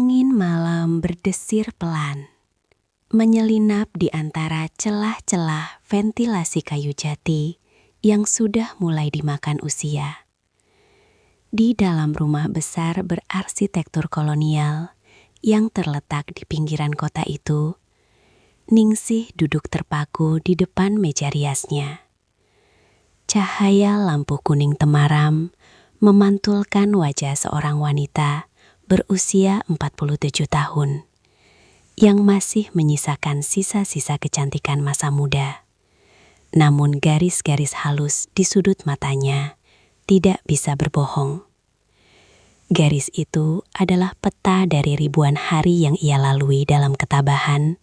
Angin malam berdesir pelan, menyelinap di antara celah-celah ventilasi kayu jati yang sudah mulai dimakan usia. Di dalam rumah besar berarsitektur kolonial yang terletak di pinggiran kota itu, Ningsih duduk terpaku di depan meja riasnya. Cahaya lampu kuning temaram memantulkan wajah seorang wanita berusia 47 tahun yang masih menyisakan sisa-sisa kecantikan masa muda. Namun garis-garis halus di sudut matanya tidak bisa berbohong. Garis itu adalah peta dari ribuan hari yang ia lalui dalam ketabahan,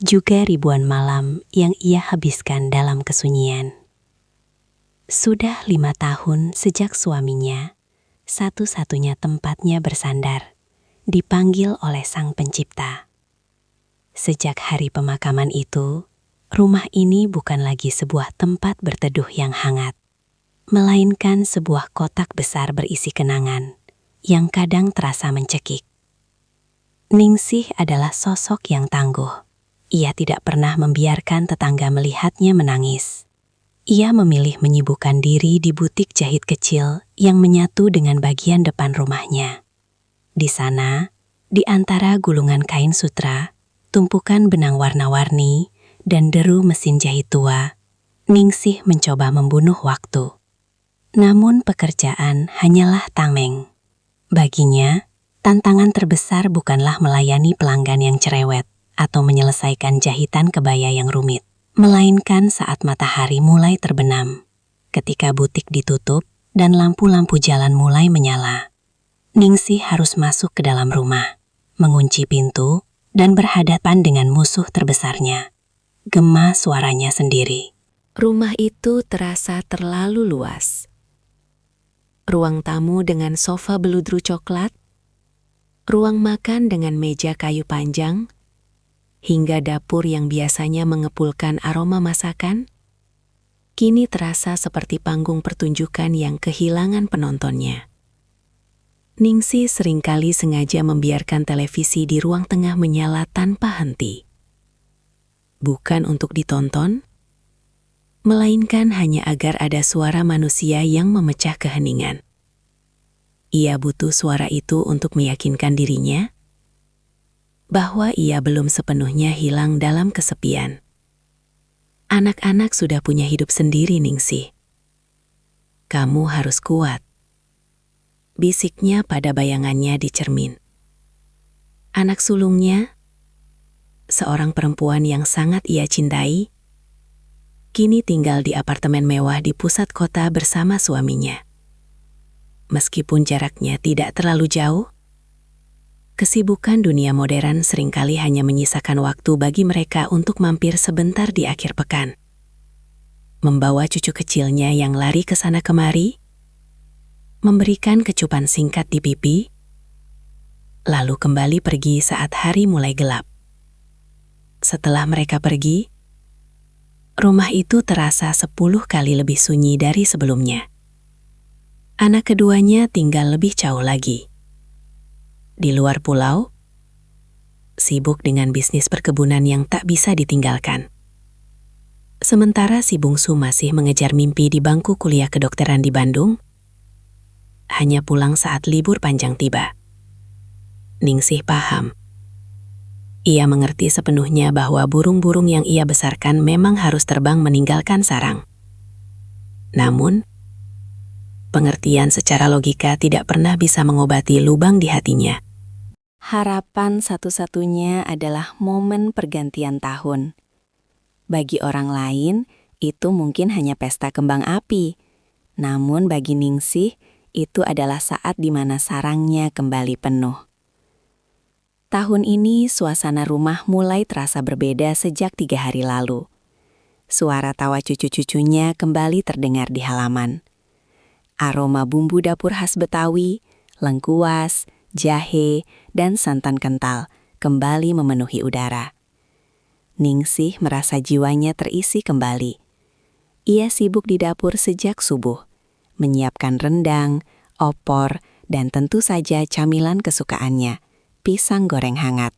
juga ribuan malam yang ia habiskan dalam kesunyian. Sudah 5 tahun sejak suaminya, satu-satunya tempatnya bersandar, dipanggil oleh Sang Pencipta. Sejak hari pemakaman itu, rumah ini bukan lagi sebuah tempat berteduh yang hangat, melainkan sebuah kotak besar berisi kenangan yang kadang terasa mencekik. Ningsih adalah sosok yang tangguh. Ia tidak pernah membiarkan tetangga melihatnya menangis. Ia memilih menyibukkan diri di butik jahit kecil yang menyatu dengan bagian depan rumahnya. Di sana, di antara gulungan kain sutra, tumpukan benang warna-warni, dan deru mesin jahit tua, Ningsih mencoba membunuh waktu. Namun pekerjaan hanyalah tameng. Baginya, tantangan terbesar bukanlah melayani pelanggan yang cerewet atau menyelesaikan jahitan kebaya yang rumit, melainkan saat matahari mulai terbenam, ketika butik ditutup dan lampu-lampu jalan mulai menyala. Ningsih harus masuk ke dalam rumah, mengunci pintu, dan berhadapan dengan musuh terbesarnya. Gema suaranya sendiri. Rumah itu terasa terlalu luas. Ruang tamu dengan sofa beludru coklat, ruang makan dengan meja kayu panjang, hingga dapur yang biasanya mengepulkan aroma masakan, kini terasa seperti panggung pertunjukan yang kehilangan penontonnya. Ningsih seringkali sengaja membiarkan televisi di ruang tengah menyala tanpa henti. Bukan untuk ditonton, melainkan hanya agar ada suara manusia yang memecah keheningan. Ia butuh suara itu untuk meyakinkan dirinya bahwa ia belum sepenuhnya hilang dalam kesepian. Anak-anak sudah punya hidup sendiri, Ningsih. Kamu harus kuat, bisiknya pada bayangannya di cermin. Anak sulungnya, seorang perempuan yang sangat ia cintai, kini tinggal di apartemen mewah di pusat kota bersama suaminya. Meskipun jaraknya tidak terlalu jauh, kesibukan dunia modern seringkali hanya menyisakan waktu bagi mereka untuk mampir sebentar di akhir pekan. Membawa cucu kecilnya yang lari ke sana kemari, memberikan kecupan singkat di pipi, lalu kembali pergi saat hari mulai gelap. Setelah mereka pergi, rumah itu terasa 10 kali lebih sunyi dari sebelumnya. Anak keduanya tinggal lebih jauh lagi. Di luar pulau, sibuk dengan bisnis perkebunan yang tak bisa ditinggalkan. Sementara si bungsu masih mengejar mimpi di bangku kuliah kedokteran di Bandung, hanya pulang saat libur panjang tiba. Ningsih paham. Ia mengerti sepenuhnya bahwa burung-burung yang ia besarkan memang harus terbang meninggalkan sarang. Namun, pengertian secara logika tidak pernah bisa mengobati lubang di hatinya. Harapan satu-satunya adalah momen pergantian tahun. Bagi orang lain, itu mungkin hanya pesta kembang api. Namun bagi Ningsih, itu adalah saat di mana sarangnya kembali penuh. Tahun ini suasana rumah mulai terasa berbeda sejak 3 hari lalu. Suara tawa cucu-cucunya kembali terdengar di halaman. Aroma bumbu dapur khas Betawi, lengkuas, jahe, dan santan kental kembali memenuhi udara. Ningsih merasa jiwanya terisi kembali. Ia sibuk di dapur sejak subuh, menyiapkan rendang, opor, dan tentu saja camilan kesukaannya, pisang goreng hangat.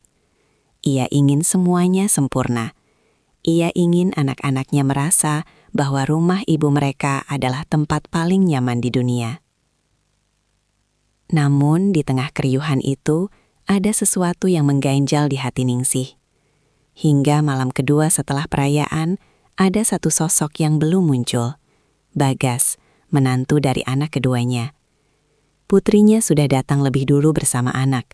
Ia ingin semuanya sempurna. Ia ingin anak-anaknya merasa bahwa rumah ibu mereka adalah tempat paling nyaman di dunia. Namun di tengah keriuhan itu, ada sesuatu yang mengganjal di hati Ningsih. Hingga malam kedua setelah perayaan, ada satu sosok yang belum muncul. Bagas, menantu dari anak keduanya. Putrinya sudah datang lebih dulu bersama anak,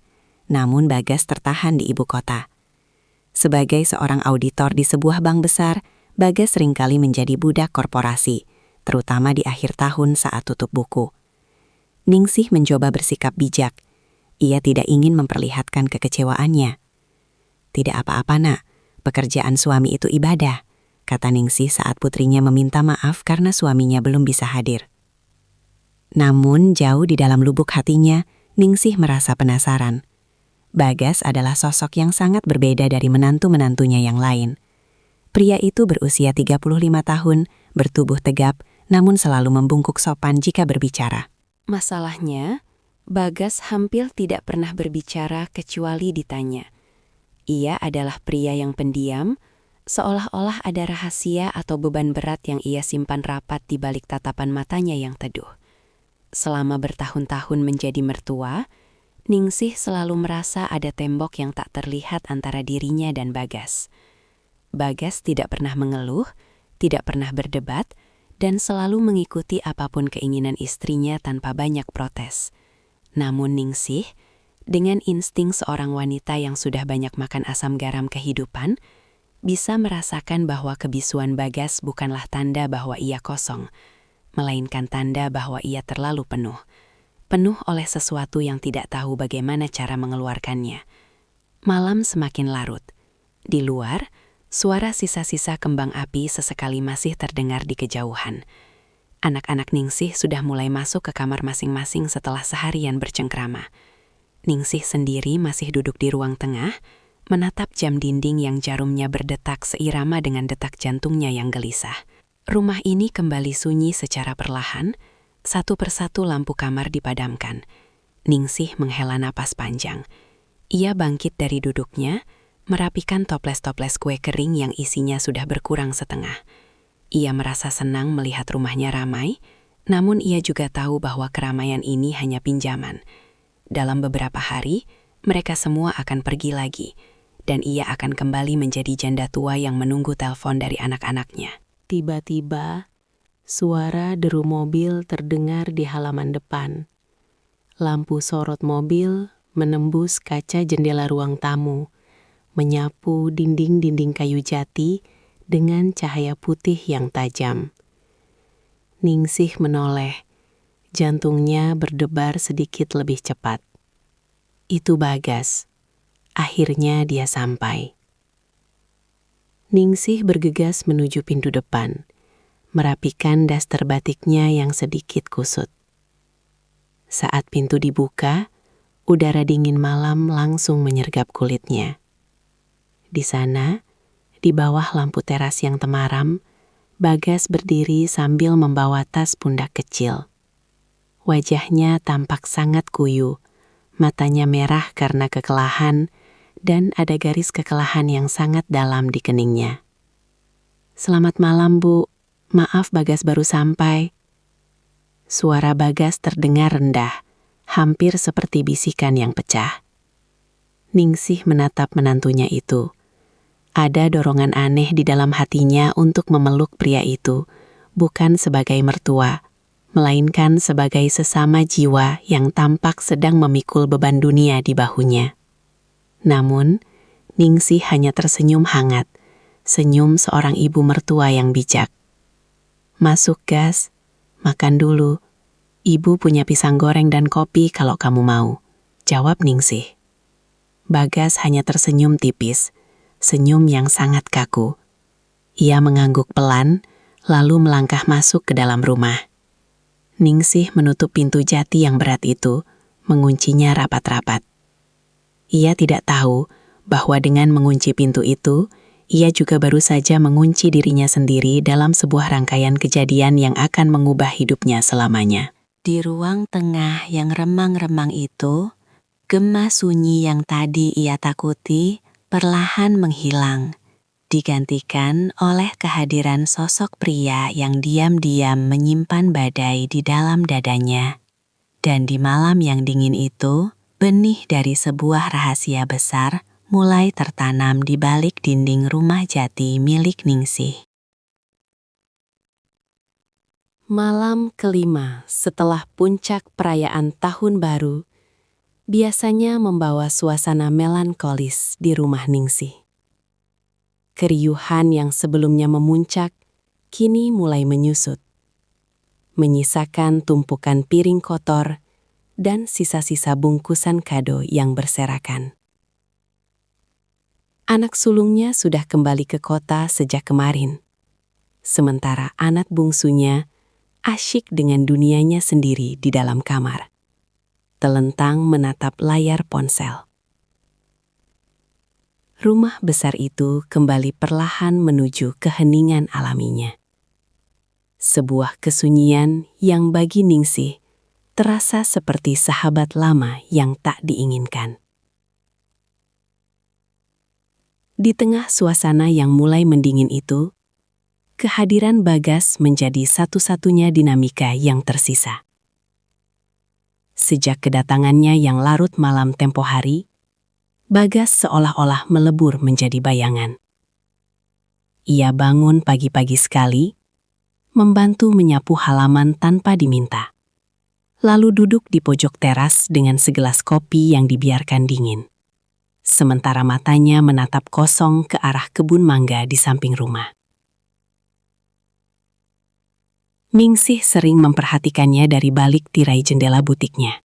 namun Bagas tertahan di ibu kota. Sebagai seorang auditor di sebuah bank besar, Bagas seringkali menjadi budak korporasi, terutama di akhir tahun saat tutup buku. Ningsih mencoba bersikap bijak. Ia tidak ingin memperlihatkan kekecewaannya. "Tidak apa-apa, Nak. Pekerjaan suami itu ibadah," kata Ningsih saat putrinya meminta maaf karena suaminya belum bisa hadir. Namun jauh di dalam lubuk hatinya, Ningsih merasa penasaran. Bagas adalah sosok yang sangat berbeda dari menantu-menantunya yang lain. Pria itu berusia 35 tahun, bertubuh tegap, namun selalu membungkuk sopan jika berbicara. Masalahnya, Bagas hampir tidak pernah berbicara kecuali ditanya. Ia adalah pria yang pendiam, seolah-olah ada rahasia atau beban berat yang ia simpan rapat di balik tatapan matanya yang teduh. Selama bertahun-tahun menjadi mertua, Ningsih selalu merasa ada tembok yang tak terlihat antara dirinya dan Bagas. Bagas tidak pernah mengeluh, tidak pernah berdebat, dan selalu mengikuti apapun keinginan istrinya tanpa banyak protes. Namun Ningsih, dengan insting seorang wanita yang sudah banyak makan asam garam kehidupan, bisa merasakan bahwa kebisuan Bagas bukanlah tanda bahwa ia kosong, melainkan tanda bahwa ia terlalu penuh. Penuh oleh sesuatu yang tidak tahu bagaimana cara mengeluarkannya. Malam semakin larut. Di luar, suara sisa-sisa kembang api sesekali masih terdengar di kejauhan. Anak-anak Ningsih sudah mulai masuk ke kamar masing-masing setelah seharian bercengkrama. Ningsih sendiri masih duduk di ruang tengah, menatap jam dinding yang jarumnya berdetak seirama dengan detak jantungnya yang gelisah. Rumah ini kembali sunyi secara perlahan, satu persatu lampu kamar dipadamkan. Ningsih menghela napas panjang. Ia bangkit dari duduknya, merapikan toples-toples kue kering yang isinya sudah berkurang setengah. Ia merasa senang melihat rumahnya ramai, namun ia juga tahu bahwa keramaian ini hanya pinjaman. Dalam beberapa hari, mereka semua akan pergi lagi, dan ia akan kembali menjadi janda tua yang menunggu telepon dari anak-anaknya. Tiba-tiba, suara deru mobil terdengar di halaman depan. Lampu sorot mobil menembus kaca jendela ruang tamu, menyapu dinding-dinding kayu jati dengan cahaya putih yang tajam. Ningsih menoleh, jantungnya berdebar sedikit lebih cepat. Itu Bagas. Akhirnya dia sampai. Ningsih bergegas menuju pintu depan, merapikan daster batiknya yang sedikit kusut. Saat pintu dibuka, udara dingin malam langsung menyergap kulitnya. Di sana, di bawah lampu teras yang temaram, Bagas berdiri sambil membawa tas pundak kecil. Wajahnya tampak sangat kuyu, matanya merah karena kekelahan, dan ada garis kekelahan yang sangat dalam di keningnya. "Selamat malam, Bu. Maaf Bagas baru sampai." Suara Bagas terdengar rendah, hampir seperti bisikan yang pecah. Ningsih menatap menantunya itu. Ada dorongan aneh di dalam hatinya untuk memeluk pria itu, bukan sebagai mertua, melainkan sebagai sesama jiwa yang tampak sedang memikul beban dunia di bahunya. Namun, Ningsih hanya tersenyum hangat, senyum seorang ibu mertua yang bijak. "Masuk, Gas. Makan dulu. Ibu punya pisang goreng dan kopi kalau kamu mau," jawab Ningsih. Bagas hanya tersenyum tipis, senyum yang sangat kaku. Ia mengangguk pelan, lalu melangkah masuk ke dalam rumah. Ningsih menutup pintu jati yang berat itu, menguncinya rapat-rapat. Ia tidak tahu bahwa dengan mengunci pintu itu, ia juga baru saja mengunci dirinya sendiri dalam sebuah rangkaian kejadian yang akan mengubah hidupnya selamanya. Di ruang tengah yang remang-remang itu, Gema sunyi yang tadi ia takuti perlahan menghilang, digantikan oleh kehadiran sosok pria yang diam-diam menyimpan badai di dalam dadanya. Dan di malam yang dingin itu, benih dari sebuah rahasia besar mulai tertanam di balik dinding rumah jati milik Ningsih. Malam kelima setelah puncak perayaan Tahun Baru, biasanya membawa suasana melankolis di rumah Ningsih. Keriuhan yang sebelumnya memuncak, kini mulai menyusut, menyisakan tumpukan piring kotor dan sisa-sisa bungkusan kado yang berserakan. Anak sulungnya sudah kembali ke kota sejak kemarin, sementara anak bungsunya asyik dengan dunianya sendiri di dalam kamar, telentang menatap layar ponsel. Rumah besar itu kembali perlahan menuju keheningan alaminya. Sebuah kesunyian yang bagi Ningsih terasa seperti sahabat lama yang tak diinginkan. Di tengah suasana yang mulai mendingin itu, kehadiran Bagas menjadi satu-satunya dinamika yang tersisa. Sejak kedatangannya yang larut malam tempo hari, Bagas seolah-olah melebur menjadi bayangan. Ia bangun pagi-pagi sekali, membantu menyapu halaman tanpa diminta. Lalu duduk di pojok teras dengan segelas kopi yang dibiarkan dingin. Sementara matanya menatap kosong ke arah kebun mangga di samping rumah. Ningsih sering memperhatikannya dari balik tirai jendela butiknya.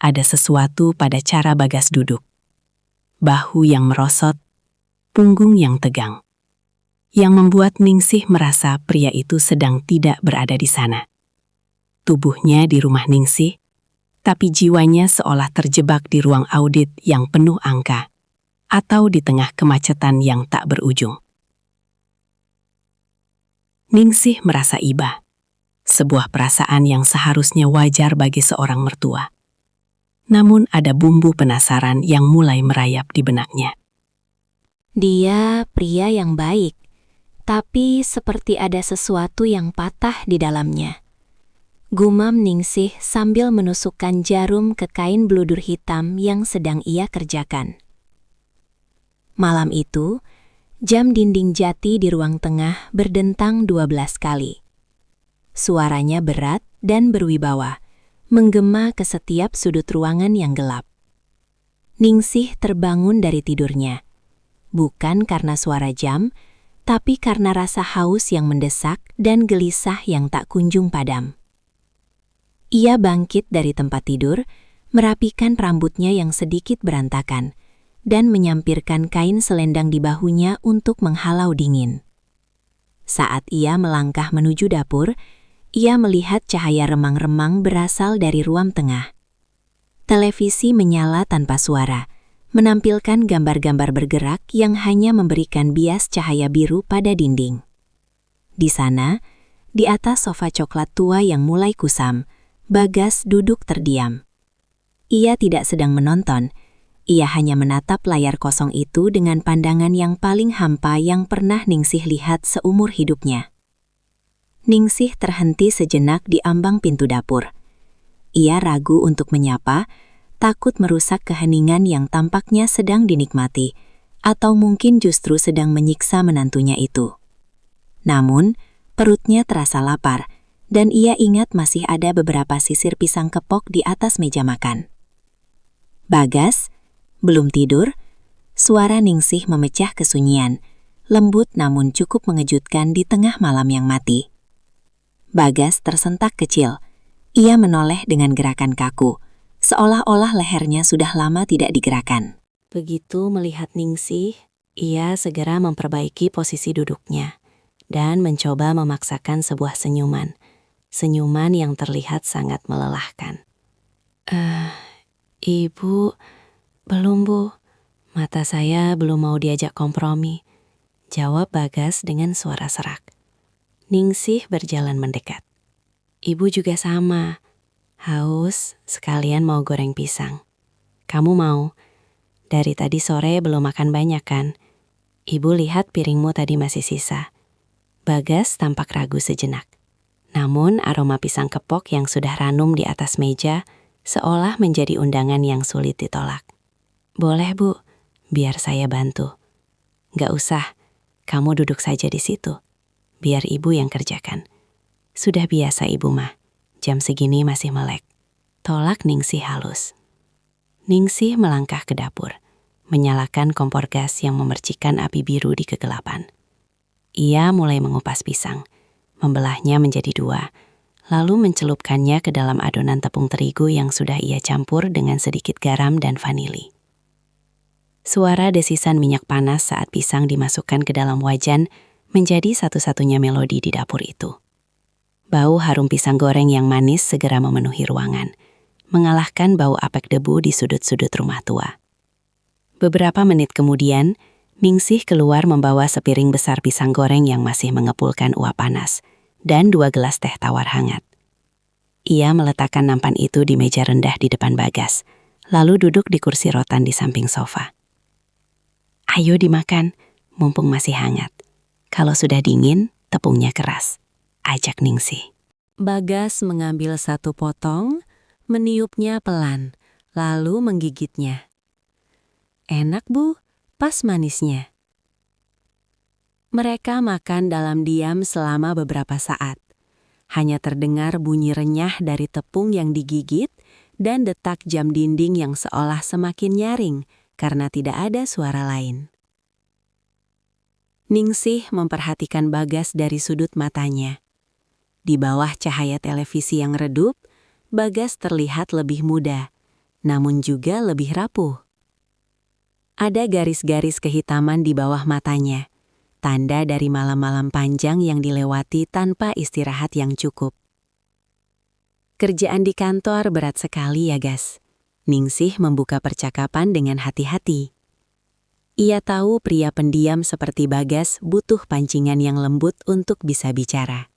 Ada sesuatu pada cara Bagas duduk. Bahu yang merosot, punggung yang tegang, yang membuat Ningsih merasa pria itu sedang tidak berada di sana. Tubuhnya di rumah Ningsih, tapi jiwanya seolah terjebak di ruang audit yang penuh angka, atau di tengah kemacetan yang tak berujung. Ningsih merasa iba, sebuah perasaan yang seharusnya wajar bagi seorang mertua. Namun ada bumbu penasaran yang mulai merayap di benaknya. Dia pria yang baik, tapi seperti ada sesuatu yang patah di dalamnya. Gumam Ningsih sambil menusukkan jarum ke kain bludur hitam yang sedang ia kerjakan. Malam itu, jam dinding jati di ruang tengah berdentang 12 kali. Suaranya berat dan berwibawa, menggema ke setiap sudut ruangan yang gelap. Ningsih terbangun dari tidurnya, bukan karena suara jam, tapi karena rasa haus yang mendesak dan gelisah yang tak kunjung padam. Ia bangkit dari tempat tidur, merapikan rambutnya yang sedikit berantakan, dan menyampirkan kain selendang di bahunya untuk menghalau dingin. Saat ia melangkah menuju dapur, ia melihat cahaya remang-remang berasal dari ruang tengah. Televisi menyala tanpa suara, menampilkan gambar-gambar bergerak yang hanya memberikan bias cahaya biru pada dinding. Di sana, di atas sofa coklat tua yang mulai kusam, Bagas duduk terdiam. Ia tidak sedang menonton, ia hanya menatap layar kosong itu dengan pandangan yang paling hampa yang pernah Ningsih lihat seumur hidupnya. Ningsih terhenti sejenak di ambang pintu dapur. Ia ragu untuk menyapa, takut merusak keheningan yang tampaknya sedang dinikmati, atau mungkin justru sedang menyiksa menantunya itu. Namun, perutnya terasa lapar, dan ia ingat masih ada beberapa sisir pisang kepok di atas meja makan. Bagas, belum tidur? Suara Ningsih memecah kesunyian, lembut namun cukup mengejutkan di tengah malam yang mati. Bagas tersentak kecil. Ia menoleh dengan gerakan kaku, seolah-olah lehernya sudah lama tidak digerakkan. Begitu melihat Ningsih, ia segera memperbaiki posisi duduknya dan mencoba memaksakan sebuah senyuman. Senyuman yang terlihat sangat melelahkan. Ibu, belum Bu. Mata saya belum mau diajak kompromi, jawab Bagas dengan suara serak. Ningsih berjalan mendekat. Ibu juga sama, haus sekalian mau goreng pisang. Kamu mau? Dari tadi sore belum makan banyak kan? Ibu lihat piringmu tadi masih sisa. Bagas tampak ragu sejenak. Namun aroma pisang kepok yang sudah ranum di atas meja seolah menjadi undangan yang sulit ditolak. Boleh Bu, biar saya bantu. Gak usah, kamu duduk saja di situ. Biar ibu yang kerjakan. Sudah biasa ibu mah, jam segini masih melek. Tolak Ningsih halus. Ningsih melangkah ke dapur, menyalakan kompor gas yang memercikan api biru di kegelapan. Ia mulai mengupas pisang, membelahnya menjadi 2, lalu mencelupkannya ke dalam adonan tepung terigu yang sudah ia campur dengan sedikit garam dan vanili. Suara desisan minyak panas saat pisang dimasukkan ke dalam wajan menjadi satu-satunya melodi di dapur itu. Bau harum pisang goreng yang manis segera memenuhi ruangan, mengalahkan bau apek debu di sudut-sudut rumah tua. Beberapa menit kemudian, Ningsih keluar membawa sepiring besar pisang goreng yang masih mengepulkan uap panas, dan 2 gelas teh tawar hangat. Ia meletakkan nampan itu di meja rendah di depan Bagas, lalu duduk di kursi rotan di samping sofa. Ayo dimakan, mumpung masih hangat. Kalau sudah dingin, tepungnya keras, ajak Ningsih. Bagas mengambil 1 potong, meniupnya pelan, lalu menggigitnya. Enak Bu, pas manisnya. Mereka makan dalam diam selama beberapa saat. Hanya terdengar bunyi renyah dari tepung yang digigit dan detak jam dinding yang seolah semakin nyaring karena tidak ada suara lain. Ningsih memperhatikan Bagas dari sudut matanya. Di bawah cahaya televisi yang redup, Bagas terlihat lebih muda, namun juga lebih rapuh. Ada garis-garis kehitaman di bawah matanya, tanda dari malam-malam panjang yang dilewati tanpa istirahat yang cukup. Kerjaan di kantor berat sekali ya, Gas. Ningsih membuka percakapan dengan hati-hati. Ia tahu pria pendiam seperti Bagas butuh pancingan yang lembut untuk bisa bicara.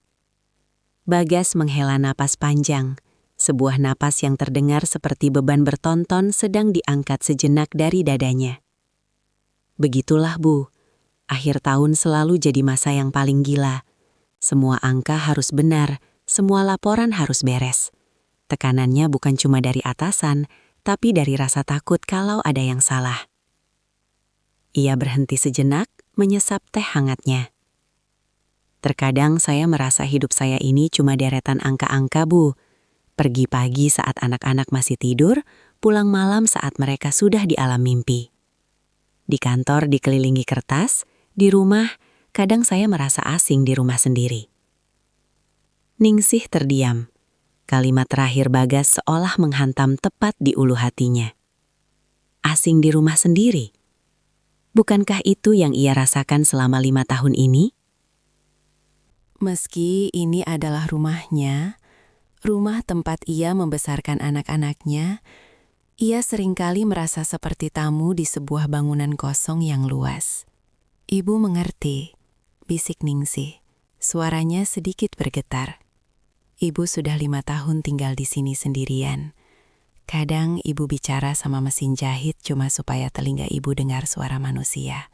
Bagas menghela napas panjang, sebuah napas yang terdengar seperti beban bertonton sedang diangkat sejenak dari dadanya. Begitulah Bu, akhir tahun selalu jadi masa yang paling gila. Semua angka harus benar, semua laporan harus beres. Tekanannya bukan cuma dari atasan, tapi dari rasa takut kalau ada yang salah. Ia berhenti sejenak, menyesap teh hangatnya. Terkadang saya merasa hidup saya ini cuma deretan angka-angka Bu. Pergi pagi saat anak-anak masih tidur, pulang malam saat mereka sudah di alam mimpi. Di kantor dikelilingi kertas, di rumah kadang saya merasa asing di rumah sendiri. Ningsih terdiam. Kalimat terakhir Bagas seolah menghantam tepat di ulu hatinya. Asing di rumah sendiri? Bukankah itu yang ia rasakan selama 5 tahun ini? Meski ini adalah rumahnya, rumah tempat ia membesarkan anak-anaknya, ia seringkali merasa seperti tamu di sebuah bangunan kosong yang luas. Ibu mengerti, bisik Ningsih, suaranya sedikit bergetar. Ibu sudah 5 tahun tinggal di sini sendirian. Kadang ibu bicara sama mesin jahit cuma supaya telinga ibu dengar suara manusia.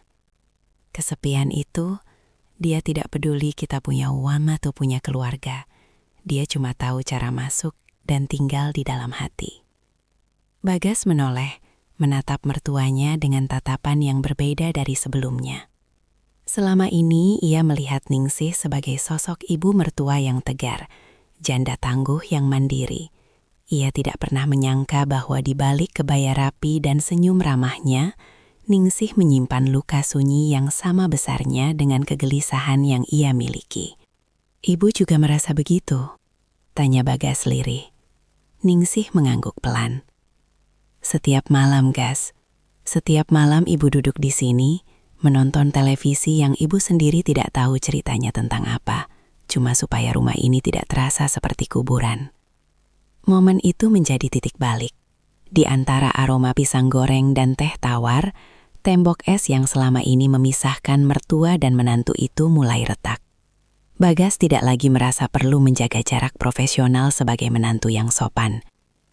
Kesepian itu, dia tidak peduli kita punya uang atau punya keluarga. Dia cuma tahu cara masuk dan tinggal di dalam hati. Bagas menoleh, menatap mertuanya dengan tatapan yang berbeda dari sebelumnya. Selama ini ia melihat Ningsih sebagai sosok ibu mertua yang tegar, janda tangguh yang mandiri. Ia tidak pernah menyangka bahwa di balik kebaya rapi dan senyum ramahnya, Ningsih menyimpan luka sunyi yang sama besarnya dengan kegelisahan yang ia miliki. Ibu juga merasa begitu? Tanya Bagas lirih. Ningsih mengangguk pelan. Setiap malam, Gas. Setiap malam ibu duduk di sini, menonton televisi yang ibu sendiri tidak tahu ceritanya tentang apa, cuma supaya rumah ini tidak terasa seperti kuburan. Momen itu menjadi titik balik. Di antara aroma pisang goreng dan teh tawar, tembok es yang selama ini memisahkan mertua dan menantu itu mulai retak. Bagas tidak lagi merasa perlu menjaga jarak profesional sebagai menantu yang sopan.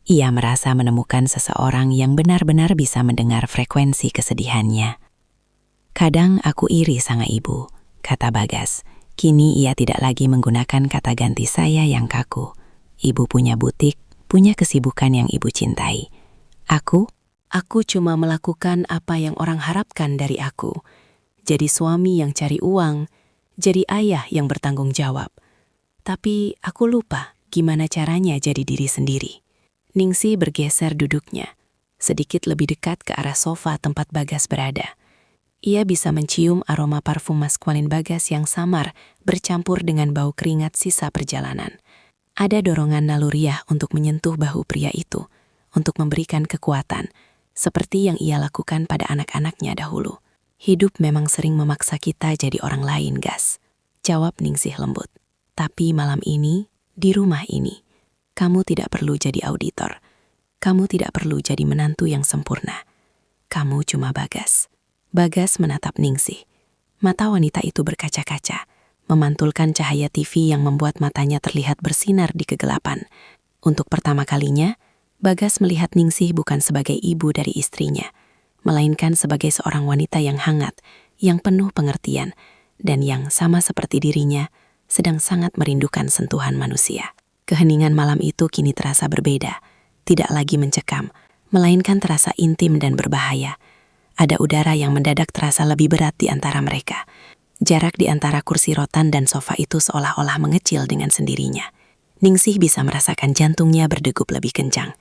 Ia merasa menemukan seseorang yang benar-benar bisa mendengar frekuensi kesedihannya. Kadang aku iri sama ibu, kata Bagas. Kini ia tidak lagi menggunakan kata ganti saya yang kaku. Ibu punya butik, punya kesibukan yang ibu cintai. Aku cuma melakukan apa yang orang harapkan dari aku. Jadi suami yang cari uang, jadi ayah yang bertanggung jawab. Tapi aku lupa gimana caranya jadi diri sendiri. Ningsih bergeser duduknya, sedikit lebih dekat ke arah sofa tempat Bagas berada. Ia bisa mencium aroma parfum maskulin Bagas yang samar bercampur dengan bau keringat sisa perjalanan. Ada dorongan naluriah untuk menyentuh bahu pria itu, untuk memberikan kekuatan, seperti yang ia lakukan pada anak-anaknya dahulu. Hidup memang sering memaksa kita jadi orang lain, Gas, jawab Ningsih lembut. Tapi malam ini, di rumah ini, kamu tidak perlu jadi auditor. Kamu tidak perlu jadi menantu yang sempurna. Kamu cuma Bagas. Bagas menatap Ningsih. Mata wanita itu berkaca-kaca, memantulkan cahaya TV yang membuat matanya terlihat bersinar di kegelapan. Untuk pertama kalinya, Bagas melihat Ningsih bukan sebagai ibu dari istrinya, melainkan sebagai seorang wanita yang hangat, yang penuh pengertian, dan yang sama seperti dirinya, sedang sangat merindukan sentuhan manusia. Keheningan malam itu kini terasa berbeda, tidak lagi mencekam, melainkan terasa intim dan berbahaya. Ada udara yang mendadak terasa lebih berat di antara mereka. Jarak di antara kursi rotan dan sofa itu seolah-olah mengecil dengan sendirinya. Ningsih bisa merasakan jantungnya berdegup lebih kencang.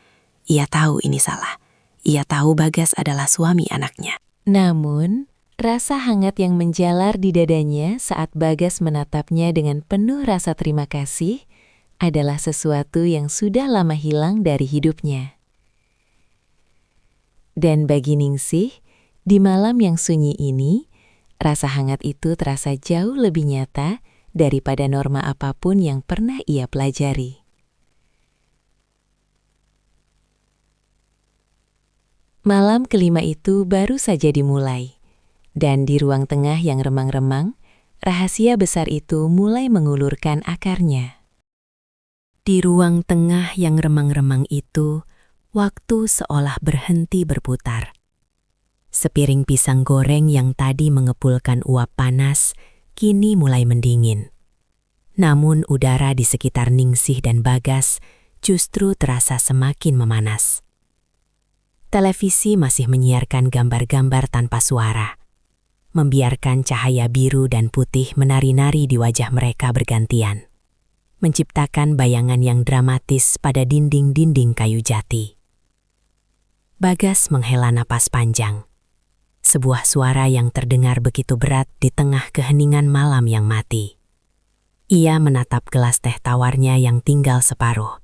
Ia tahu ini salah. Ia tahu Bagas adalah suami anaknya. Namun, rasa hangat yang menjalar di dadanya saat Bagas menatapnya dengan penuh rasa terima kasih adalah sesuatu yang sudah lama hilang dari hidupnya. Dan bagi Ningsih, di malam yang sunyi ini, rasa hangat itu terasa jauh lebih nyata daripada norma apapun yang pernah ia pelajari. Malam kelima itu baru saja dimulai, dan di ruang tengah yang remang-remang, rahasia besar itu mulai mengulurkan akarnya. Di ruang tengah yang remang-remang itu, waktu seolah berhenti berputar. Sepiring pisang goreng yang tadi mengepulkan uap panas, kini mulai mendingin. Namun udara di sekitar Ningsih dan Bagas justru terasa semakin memanas. Televisi masih menyiarkan gambar-gambar tanpa suara, membiarkan cahaya biru dan putih menari-nari di wajah mereka bergantian, menciptakan bayangan yang dramatis pada dinding-dinding kayu jati. Bagas menghela napas panjang. Sebuah suara yang terdengar begitu berat di tengah keheningan malam yang mati. Ia menatap gelas teh tawarnya yang tinggal separuh,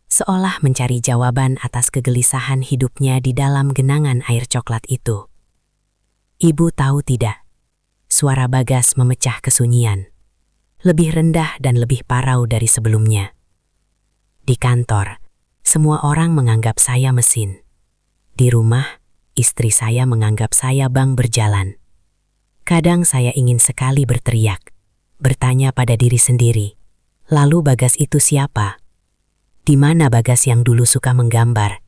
seolah mencari jawaban atas kegelisahan hidupnya di dalam genangan air coklat itu. Ibu tahu tidak, suara Bagas memecah kesunyian, lebih rendah dan lebih parau dari sebelumnya. Di kantor, semua orang menganggap saya mesin. Di rumah, istri saya menganggap saya bank berjalan. Kadang saya ingin sekali berteriak, bertanya pada diri sendiri, lalu Bagas itu siapa? Di mana Bagas yang dulu suka menggambar,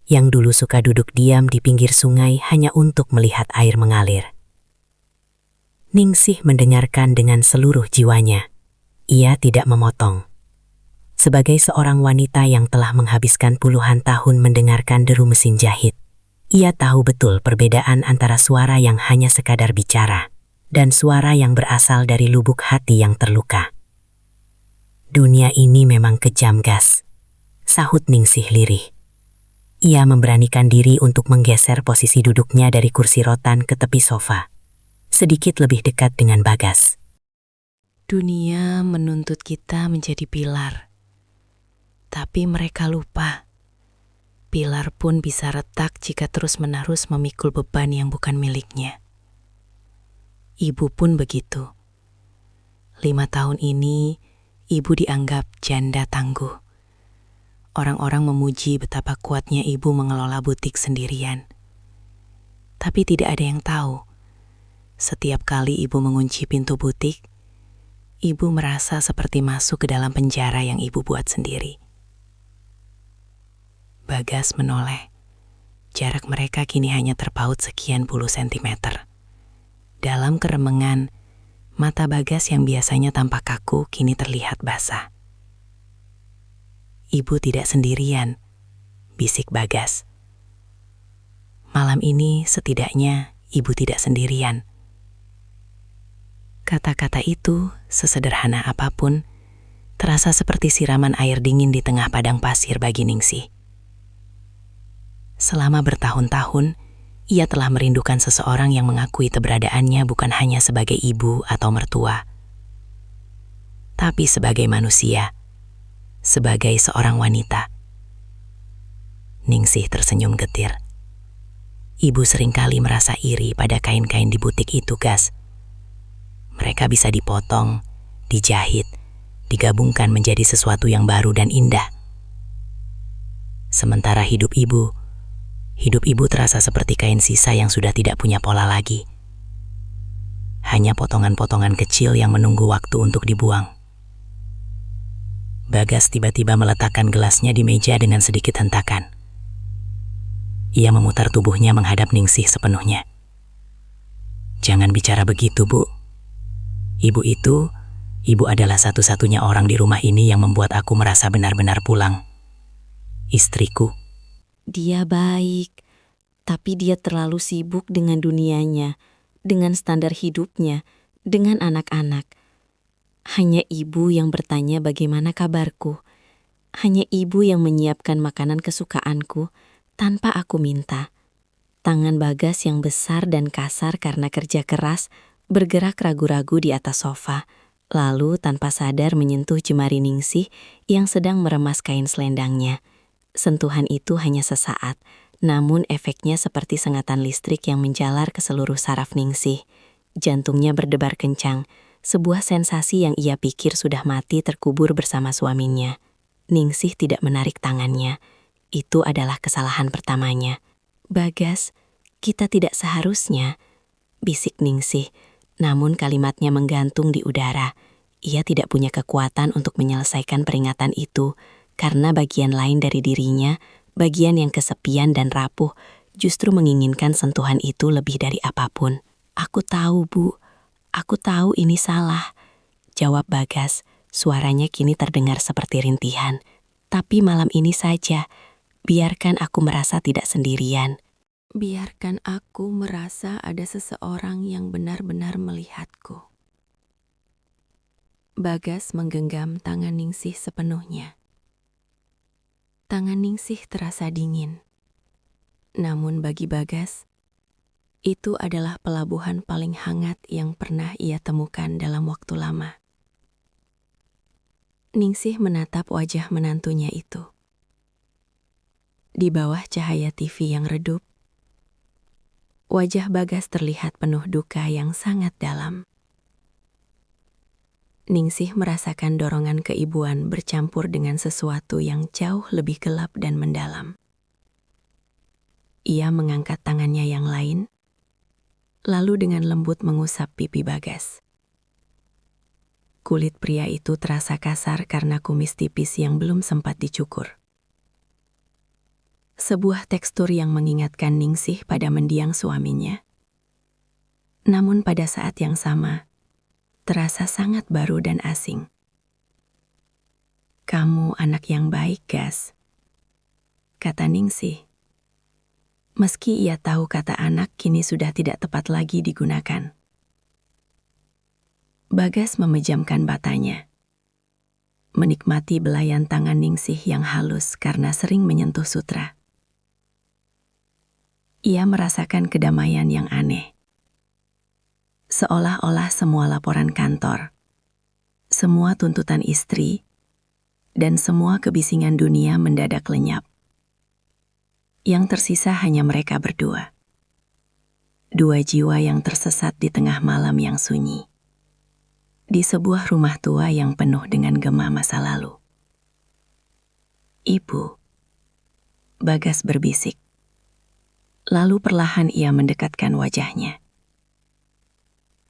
yang dulu suka duduk diam di pinggir sungai hanya untuk melihat air mengalir? Ningsih mendengarkan dengan seluruh jiwanya. Ia tidak memotong. Sebagai seorang wanita yang telah menghabiskan puluhan tahun mendengarkan deru mesin jahit, ia tahu betul perbedaan antara suara yang hanya sekadar bicara dan suara yang berasal dari lubuk hati yang terluka. Dunia ini memang kejam, Gas, sahut Ningsih lirih. Ia memberanikan diri untuk menggeser posisi duduknya dari kursi rotan ke tepi sofa, sedikit lebih dekat dengan Bagas. Dunia menuntut kita menjadi pilar, tapi mereka lupa. Pilar pun bisa retak jika terus-menerus memikul beban yang bukan miliknya. Ibu pun begitu. 5 tahun ini, ibu dianggap janda tangguh. Orang-orang memuji betapa kuatnya ibu mengelola butik sendirian. Tapi tidak ada yang tahu, setiap kali ibu mengunci pintu butik, ibu merasa seperti masuk ke dalam penjara yang ibu buat sendiri. Bagas menoleh. Jarak mereka kini hanya terpaut sekian puluh sentimeter. Dalam keremengan, mata Bagas yang biasanya tampak kaku kini terlihat basah. "Ibu tidak sendirian," bisik Bagas. "Malam ini setidaknya ibu tidak sendirian." Kata-kata itu, sesederhana apapun, terasa seperti siraman air dingin di tengah padang pasir bagi Ningsih. Selama bertahun-tahun, ia telah merindukan seseorang yang mengakui keberadaannya bukan hanya sebagai ibu atau mertua, tapi sebagai manusia, sebagai seorang wanita. Ningsih tersenyum getir. Ibu seringkali merasa iri pada kain-kain di butik itu, Gas. Mereka bisa dipotong, dijahit, digabungkan menjadi sesuatu yang baru dan indah. Sementara hidup ibu terasa seperti kain sisa yang sudah tidak punya pola lagi. Hanya potongan-potongan kecil yang menunggu waktu untuk dibuang. Bagas tiba-tiba meletakkan gelasnya di meja dengan sedikit hentakan. Ia memutar tubuhnya menghadap Ningsih sepenuhnya. "Jangan bicara begitu, Bu. Ibu adalah satu-satunya orang di rumah ini yang membuat aku merasa benar-benar pulang. Istriku." Dia baik, tapi dia terlalu sibuk dengan dunianya, dengan standar hidupnya, dengan anak-anak. Hanya ibu yang bertanya bagaimana kabarku. Hanya ibu yang menyiapkan makanan kesukaanku tanpa aku minta. Tangan Bagas yang besar dan kasar karena kerja keras bergerak ragu-ragu di atas sofa, lalu tanpa sadar menyentuh jemari Ningsih yang sedang meremas kain selendangnya. Sentuhan itu hanya sesaat, namun efeknya seperti sengatan listrik yang menjalar ke seluruh saraf Ningsih. Jantungnya berdebar kencang, sebuah sensasi yang ia pikir sudah mati terkubur bersama suaminya. Ningsih tidak menarik tangannya. Itu adalah kesalahan pertamanya. "Bagas, kita tidak seharusnya," bisik Ningsih, namun kalimatnya menggantung di udara. Ia tidak punya kekuatan untuk menyelesaikan peringatan itu, karena bagian lain dari dirinya, bagian yang kesepian dan rapuh, justru menginginkan sentuhan itu lebih dari apapun. "Aku tahu, Bu. Aku tahu ini salah," jawab Bagas. Suaranya kini terdengar seperti rintihan. "Tapi malam ini saja, biarkan aku merasa tidak sendirian. Biarkan aku merasa ada seseorang yang benar-benar melihatku." Bagas menggenggam tangan Ningsih sepenuhnya. Tangan Ningsih terasa dingin. Namun bagi Bagas, itu adalah pelabuhan paling hangat yang pernah ia temukan dalam waktu lama. Ningsih menatap wajah menantunya itu. Di bawah cahaya TV yang redup, wajah Bagas terlihat penuh duka yang sangat dalam. Ningsih merasakan dorongan keibuan bercampur dengan sesuatu yang jauh lebih gelap dan mendalam. Ia mengangkat tangannya yang lain, lalu dengan lembut mengusap pipi Bagas. Kulit pria itu terasa kasar karena kumis tipis yang belum sempat dicukur. Sebuah tekstur yang mengingatkan Ningsih pada mendiang suaminya. Namun pada saat yang sama, terasa sangat baru dan asing. "Kamu anak yang baik, Gas," kata Ningsih. Meski ia tahu kata anak kini sudah tidak tepat lagi digunakan. Bagas memejamkan matanya, menikmati belayan tangan Ningsih yang halus karena sering menyentuh sutra. Ia merasakan kedamaian yang aneh. Seolah-olah semua laporan kantor, semua tuntutan istri, dan semua kebisingan dunia mendadak lenyap. Yang tersisa hanya mereka berdua. Dua jiwa yang tersesat di tengah malam yang sunyi. Di sebuah rumah tua yang penuh dengan gema masa lalu. "Ibu," Bagas berbisik. Lalu perlahan ia mendekatkan wajahnya.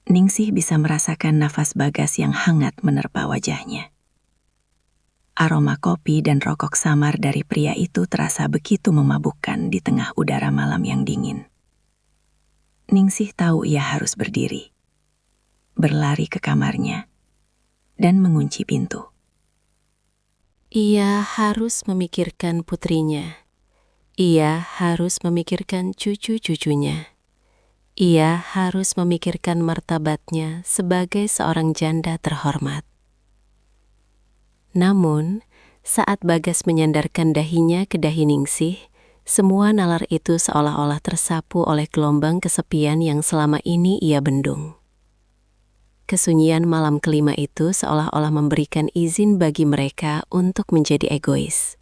Ningsih bisa merasakan nafas Bagas yang hangat menerpa wajahnya. Aroma kopi dan rokok samar dari pria itu terasa begitu memabukkan di tengah udara malam yang dingin. Ningsih tahu ia harus berdiri, berlari ke kamarnya, dan mengunci pintu. Ia harus memikirkan putrinya. Ia harus memikirkan cucu-cucunya. Ia harus memikirkan martabatnya sebagai seorang janda terhormat. Namun, saat Bagas menyandarkan dahinya ke dahi Ningsih, semua nalar itu seolah-olah tersapu oleh gelombang kesepian yang selama ini ia bendung. Kesunyian malam kelima itu seolah-olah memberikan izin bagi mereka untuk menjadi egois.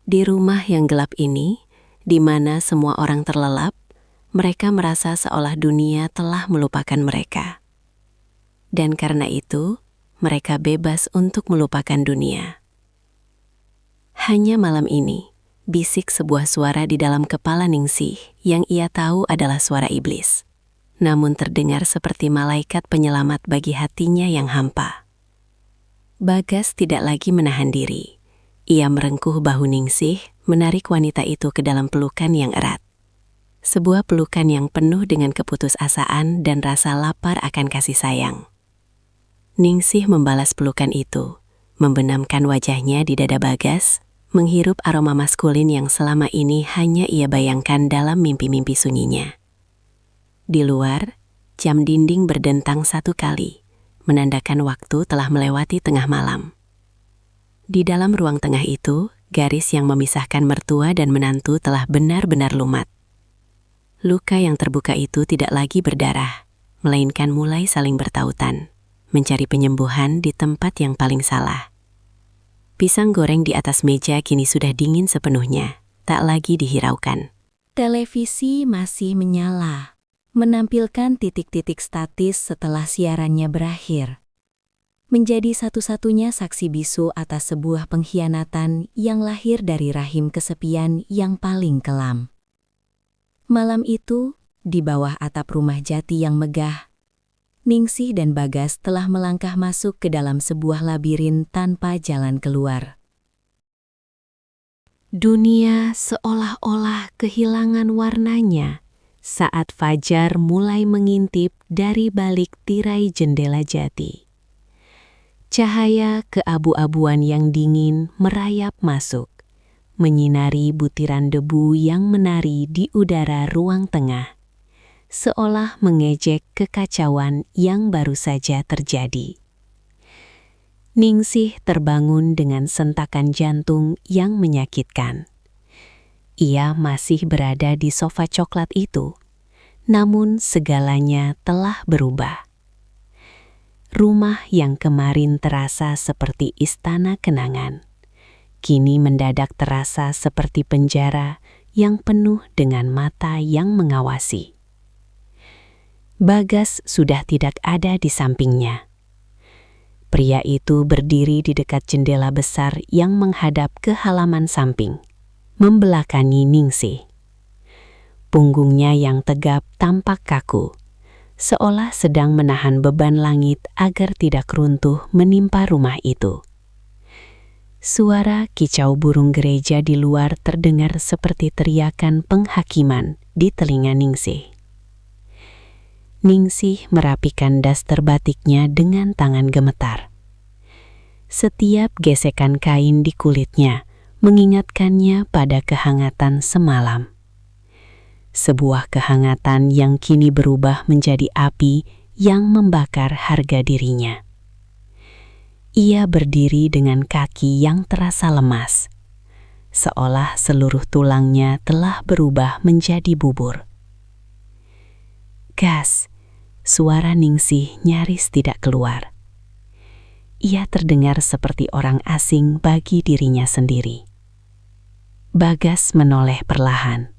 Di rumah yang gelap ini, di mana semua orang terlelap, mereka merasa seolah dunia telah melupakan mereka. Dan karena itu, mereka bebas untuk melupakan dunia. Hanya malam ini, bisik sebuah suara di dalam kepala Ningsih yang ia tahu adalah suara iblis. Namun terdengar seperti malaikat penyelamat bagi hatinya yang hampa. Bagas tidak lagi menahan diri. Ia merengkuh bahu Ningsih, menarik wanita itu ke dalam pelukan yang erat. Sebuah pelukan yang penuh dengan keputusasaan dan rasa lapar akan kasih sayang. Ningsih membalas pelukan itu, membenamkan wajahnya di dada Bagas, menghirup aroma maskulin yang selama ini hanya ia bayangkan dalam mimpi-mimpi sunyinya. Di luar, jam dinding berdentang 1 kali, menandakan waktu telah melewati tengah malam. Di dalam ruang tengah itu, garis yang memisahkan mertua dan menantu telah benar-benar lumat. Luka yang terbuka itu tidak lagi berdarah, melainkan mulai saling bertautan, mencari penyembuhan di tempat yang paling salah. Pisang goreng di atas meja kini sudah dingin sepenuhnya, tak lagi dihiraukan. Televisi masih menyala, menampilkan titik-titik statis setelah siarannya berakhir. Menjadi satu-satunya saksi bisu atas sebuah pengkhianatan yang lahir dari rahim kesepian yang paling kelam. Malam itu, di bawah atap rumah jati yang megah, Ningsih dan Bagas telah melangkah masuk ke dalam sebuah labirin tanpa jalan keluar. Dunia seolah-olah kehilangan warnanya saat fajar mulai mengintip dari balik tirai jendela jati. Cahaya keabu-abuan yang dingin merayap masuk, menyinari butiran debu yang menari di udara ruang tengah, seolah mengejek kekacauan yang baru saja terjadi. Ningsih terbangun dengan sentakan jantung yang menyakitkan. Ia masih berada di sofa coklat itu, namun segalanya telah berubah. Rumah yang kemarin terasa seperti istana kenangan, kini mendadak terasa seperti penjara yang penuh dengan mata yang mengawasi. Bagas sudah tidak ada di sampingnya. Pria itu berdiri di dekat jendela besar yang menghadap ke halaman samping, membelakangi Ningsih. Punggungnya yang tegap tampak kaku, seolah sedang menahan beban langit agar tidak runtuh menimpa rumah itu. Suara kicau burung gereja di luar terdengar seperti teriakan penghakiman di telinga Ningsih. Ningsih merapikan daster batiknya dengan tangan gemetar. Setiap gesekan kain di kulitnya mengingatkannya pada kehangatan semalam. Sebuah kehangatan yang kini berubah menjadi api yang membakar harga dirinya. Ia berdiri dengan kaki yang terasa lemas, seolah seluruh tulangnya telah berubah menjadi bubur. Gas, suara Ningsih nyaris tidak keluar. Ia terdengar seperti orang asing bagi dirinya sendiri. Bagas menoleh perlahan.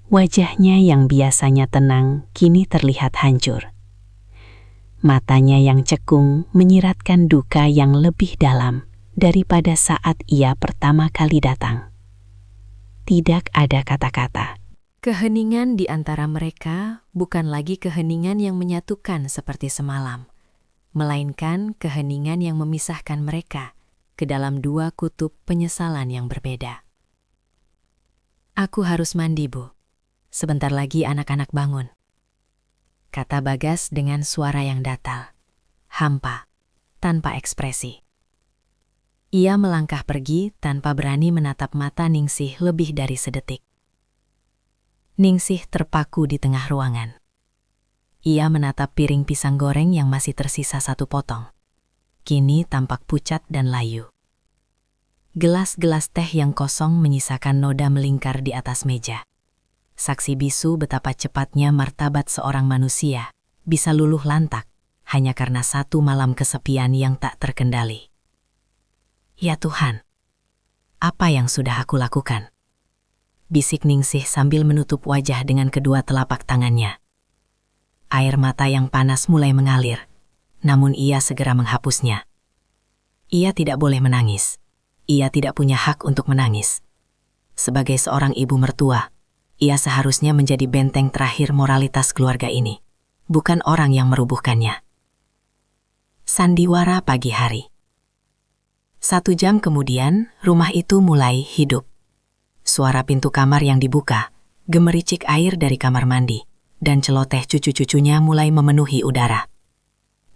Wajahnya yang biasanya tenang kini terlihat hancur. Matanya yang cekung menyiratkan duka yang lebih dalam daripada saat ia pertama kali datang. Tidak ada kata-kata. Keheningan di antara mereka bukan lagi keheningan yang menyatukan seperti semalam, melainkan keheningan yang memisahkan mereka. ke dalam dua kutub penyesalan yang berbeda. "Aku harus mandi, Bu. Sebentar lagi anak-anak bangun," kata Bagas dengan suara yang datal, hampa, tanpa ekspresi. Ia melangkah pergi tanpa berani menatap mata Ningsih lebih dari sedetik. Ningsih terpaku di tengah ruangan. Ia menatap piring pisang goreng yang masih tersisa satu potong. Kini tampak pucat dan layu. Gelas-gelas teh yang kosong menyisakan noda melingkar di atas meja. Saksi bisu betapa cepatnya martabat seorang manusia bisa luluh lantak hanya karena satu malam kesepian yang tak terkendali. "Ya Tuhan, apa yang sudah aku lakukan?" bisik Ningsih sambil menutup wajah dengan kedua telapak tangannya. Air mata yang panas mulai mengalir, namun ia segera menghapusnya. Ia tidak boleh menangis. Ia tidak punya hak untuk menangis. Sebagai seorang ibu mertua, ia seharusnya menjadi benteng terakhir moralitas keluarga ini, bukan orang yang merubuhkannya. Sandiwara pagi hari. 1 jam kemudian, rumah itu mulai hidup. Suara pintu kamar yang dibuka, gemericik air dari kamar mandi, dan celoteh cucu-cucunya mulai memenuhi udara.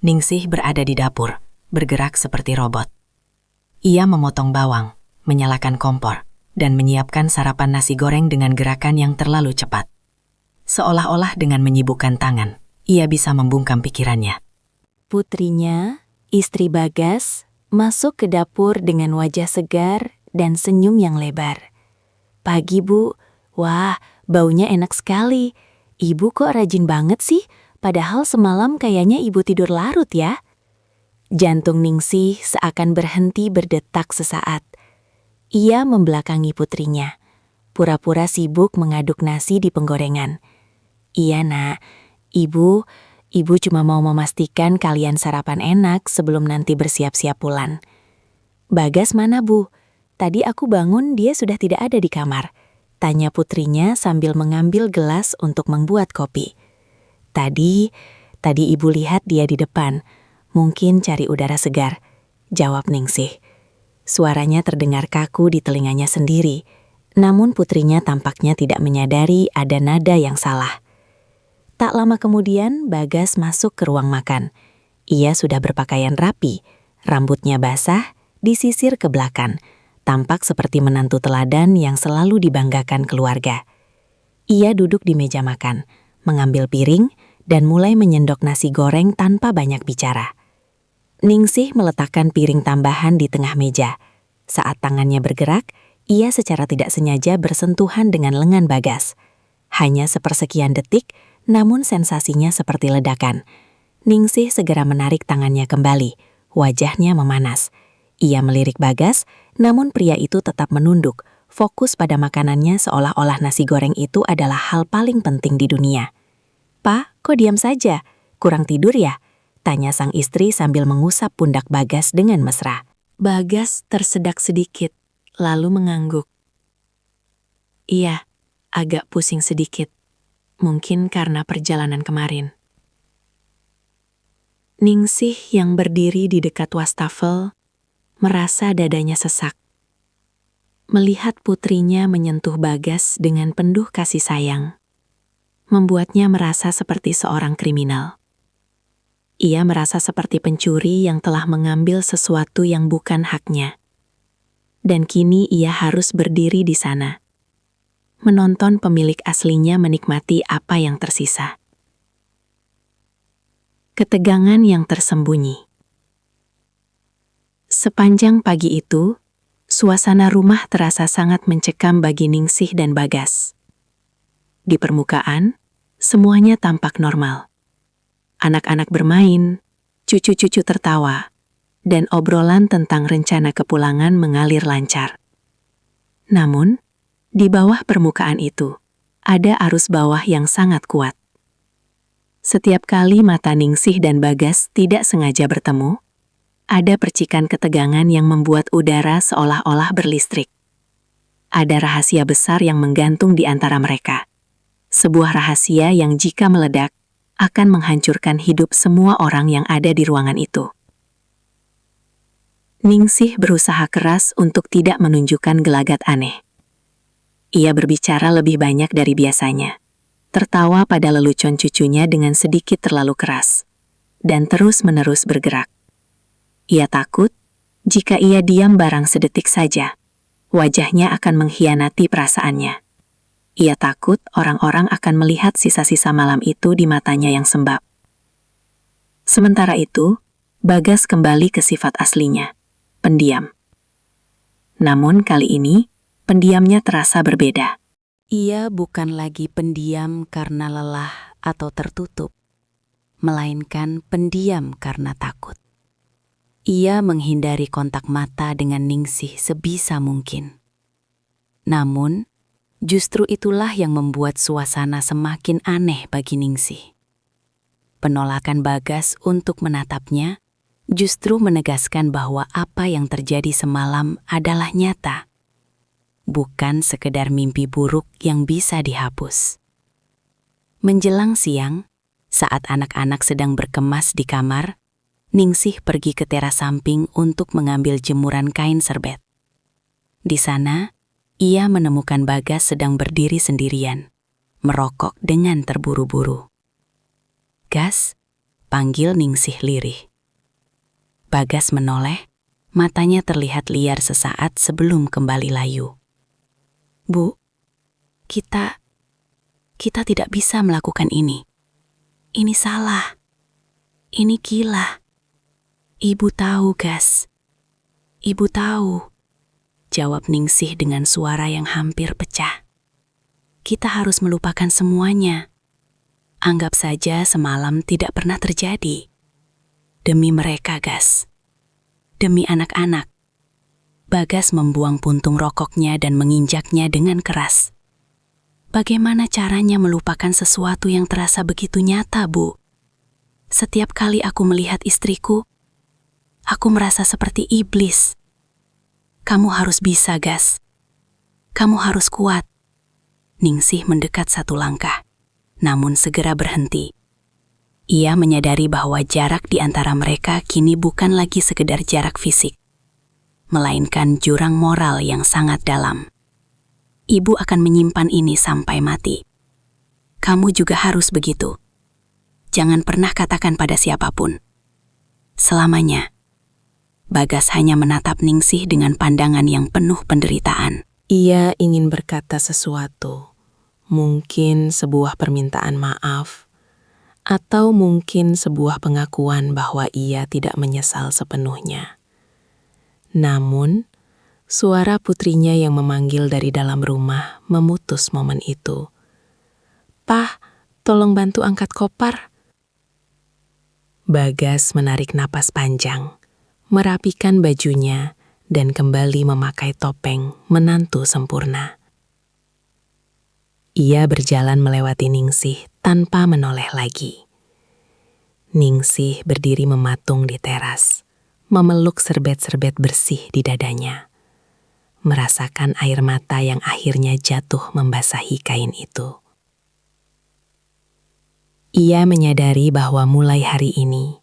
Ningsih berada di dapur, bergerak seperti robot. Ia memotong bawang, menyalakan kompor, dan menyiapkan sarapan nasi goreng dengan gerakan yang terlalu cepat. Seolah-olah dengan menyibukkan tangan, ia bisa membungkam pikirannya. Putrinya, istri Bagas, masuk ke dapur dengan wajah segar dan senyum yang lebar. "Pagi, Bu. Wah, baunya enak sekali. Ibu kok rajin banget sih? Padahal semalam kayaknya ibu tidur larut ya." Jantung Ningsih seakan berhenti berdetak sesaat. Ia membelakangi putrinya, pura-pura sibuk mengaduk nasi di penggorengan. "Iya, Nak. Ibu cuma mau memastikan kalian sarapan enak sebelum nanti bersiap-siap pulang." "Bagas mana, Bu? Tadi aku bangun dia sudah tidak ada di kamar," tanya putrinya sambil mengambil gelas untuk membuat kopi. Tadi ibu lihat dia di depan, mungkin cari udara segar," jawab Ningsih. Suaranya terdengar kaku di telinganya sendiri, namun putrinya tampaknya tidak menyadari ada nada yang salah. Tak lama kemudian, Bagas masuk ke ruang makan. Ia sudah berpakaian rapi, rambutnya basah, disisir ke belakang, tampak seperti menantu teladan yang selalu dibanggakan keluarga. Ia duduk di meja makan, mengambil piring, dan mulai menyendok nasi goreng tanpa banyak bicara. Ningsih meletakkan piring tambahan di tengah meja. Saat tangannya bergerak, ia secara tidak sengaja bersentuhan dengan lengan Bagas. Hanya sepersekian detik, namun sensasinya seperti ledakan. Ningsih segera menarik tangannya kembali, wajahnya memanas. Ia melirik Bagas, namun pria itu tetap menunduk, fokus pada makanannya seolah-olah nasi goreng itu adalah hal paling penting di dunia. "Pak, kok diam saja? Kurang tidur ya?" tanya sang istri sambil mengusap pundak Bagas dengan mesra. Bagas tersedak sedikit, lalu mengangguk. "Iya, agak pusing sedikit. Mungkin karena perjalanan kemarin." Ningsih yang berdiri di dekat wastafel merasa dadanya sesak. Melihat putrinya menyentuh Bagas dengan penuh kasih sayang, membuatnya merasa seperti seorang kriminal. Ia merasa seperti pencuri yang telah mengambil sesuatu yang bukan haknya. Dan kini ia harus berdiri di sana, menonton pemilik aslinya menikmati apa yang tersisa. Ketegangan yang tersembunyi. Sepanjang pagi itu, suasana rumah terasa sangat mencekam bagi Ningsih dan Bagas. Di permukaan, semuanya tampak normal. Anak-anak bermain, cucu-cucu tertawa, dan obrolan tentang rencana kepulangan mengalir lancar. Namun, di bawah permukaan itu, ada arus bawah yang sangat kuat. Setiap kali mata Ningsih dan Bagas tidak sengaja bertemu, ada percikan ketegangan yang membuat udara seolah-olah berlistrik. Ada rahasia besar yang menggantung di antara mereka. Sebuah rahasia yang jika meledak, akan menghancurkan hidup semua orang yang ada di ruangan itu. Ningsih berusaha keras untuk tidak menunjukkan gelagat aneh. Ia berbicara lebih banyak dari biasanya, tertawa pada lelucon cucunya dengan sedikit terlalu keras, dan terus-menerus bergerak. Ia takut, jika ia diam barang sedetik saja, wajahnya akan mengkhianati perasaannya. Ia takut orang-orang akan melihat sisa-sisa malam itu di matanya yang sembab. Sementara itu, Bagas kembali ke sifat aslinya, pendiam. Namun kali ini, pendiamnya terasa berbeda. Ia bukan lagi pendiam karena lelah atau tertutup, melainkan pendiam karena takut. Ia menghindari kontak mata dengan Ningsih sebisa mungkin. Namun, justru itulah yang membuat suasana semakin aneh bagi Ningsih. Penolakan Bagas untuk menatapnya justru menegaskan bahwa apa yang terjadi semalam adalah nyata, bukan sekedar mimpi buruk yang bisa dihapus. Menjelang siang, saat anak-anak sedang berkemas di kamar, Ningsih pergi ke teras samping untuk mengambil jemuran kain serbet. Di sana, ia menemukan Bagas sedang berdiri sendirian, merokok dengan terburu-buru. "Gas," panggil Ningsih lirih. Bagas menoleh, matanya terlihat liar sesaat sebelum kembali layu. "Bu, kita tidak bisa melakukan ini. Ini salah. Ini gila. Ibu tahu, Gas. Ibu tahu," jawab Ningsih dengan suara yang hampir pecah. "Kita harus melupakan semuanya. Anggap saja semalam tidak pernah terjadi. Demi mereka, Gas. Demi anak-anak." Bagas membuang puntung rokoknya dan menginjaknya dengan keras. "Bagaimana caranya melupakan sesuatu yang terasa begitu nyata, Bu? Setiap kali aku melihat istriku, aku merasa seperti iblis. Kamu harus bisa, Gas. Kamu harus kuat." Ningsih mendekat satu langkah, namun segera berhenti. Ia menyadari bahwa jarak di antara mereka kini bukan lagi sekedar jarak fisik, melainkan jurang moral yang sangat dalam. "Ibu akan menyimpan ini sampai mati. Kamu juga harus begitu. Jangan pernah katakan pada siapapun. Selamanya." Bagas hanya menatap Ningsih dengan pandangan yang penuh penderitaan. Ia ingin berkata sesuatu, mungkin sebuah permintaan maaf, atau mungkin sebuah pengakuan bahwa ia tidak menyesal sepenuhnya. Namun, suara putrinya yang memanggil dari dalam rumah memutus momen itu. "Pah, tolong bantu angkat kopar." Bagas menarik napas panjang, merapikan bajunya, dan kembali memakai topeng menantu sempurna. Ia berjalan melewati Ningsih tanpa menoleh lagi. Ningsih berdiri mematung di teras, memeluk serbet-serbet bersih di dadanya, merasakan air mata yang akhirnya jatuh membasahi kain itu. Ia menyadari bahwa mulai hari ini,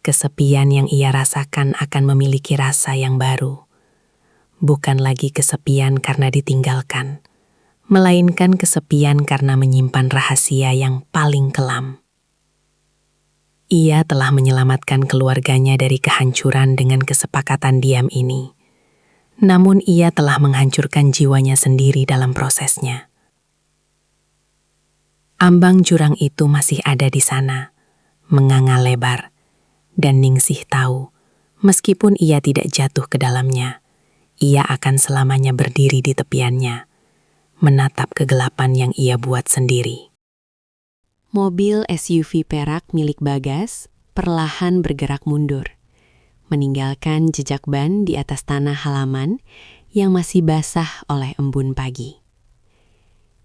kesepian yang ia rasakan akan memiliki rasa yang baru. Bukan lagi kesepian karena ditinggalkan, melainkan kesepian karena menyimpan rahasia yang paling kelam. Ia telah menyelamatkan keluarganya dari kehancuran dengan kesepakatan diam ini. Namun ia telah menghancurkan jiwanya sendiri dalam prosesnya. Ambang jurang itu masih ada di sana, menganga lebar. Dan Ningsih tahu, meskipun ia tidak jatuh ke dalamnya, ia akan selamanya berdiri di tepiannya, menatap kegelapan yang ia buat sendiri. Mobil SUV perak milik Bagas perlahan bergerak mundur, meninggalkan jejak ban di atas tanah halaman yang masih basah oleh embun pagi.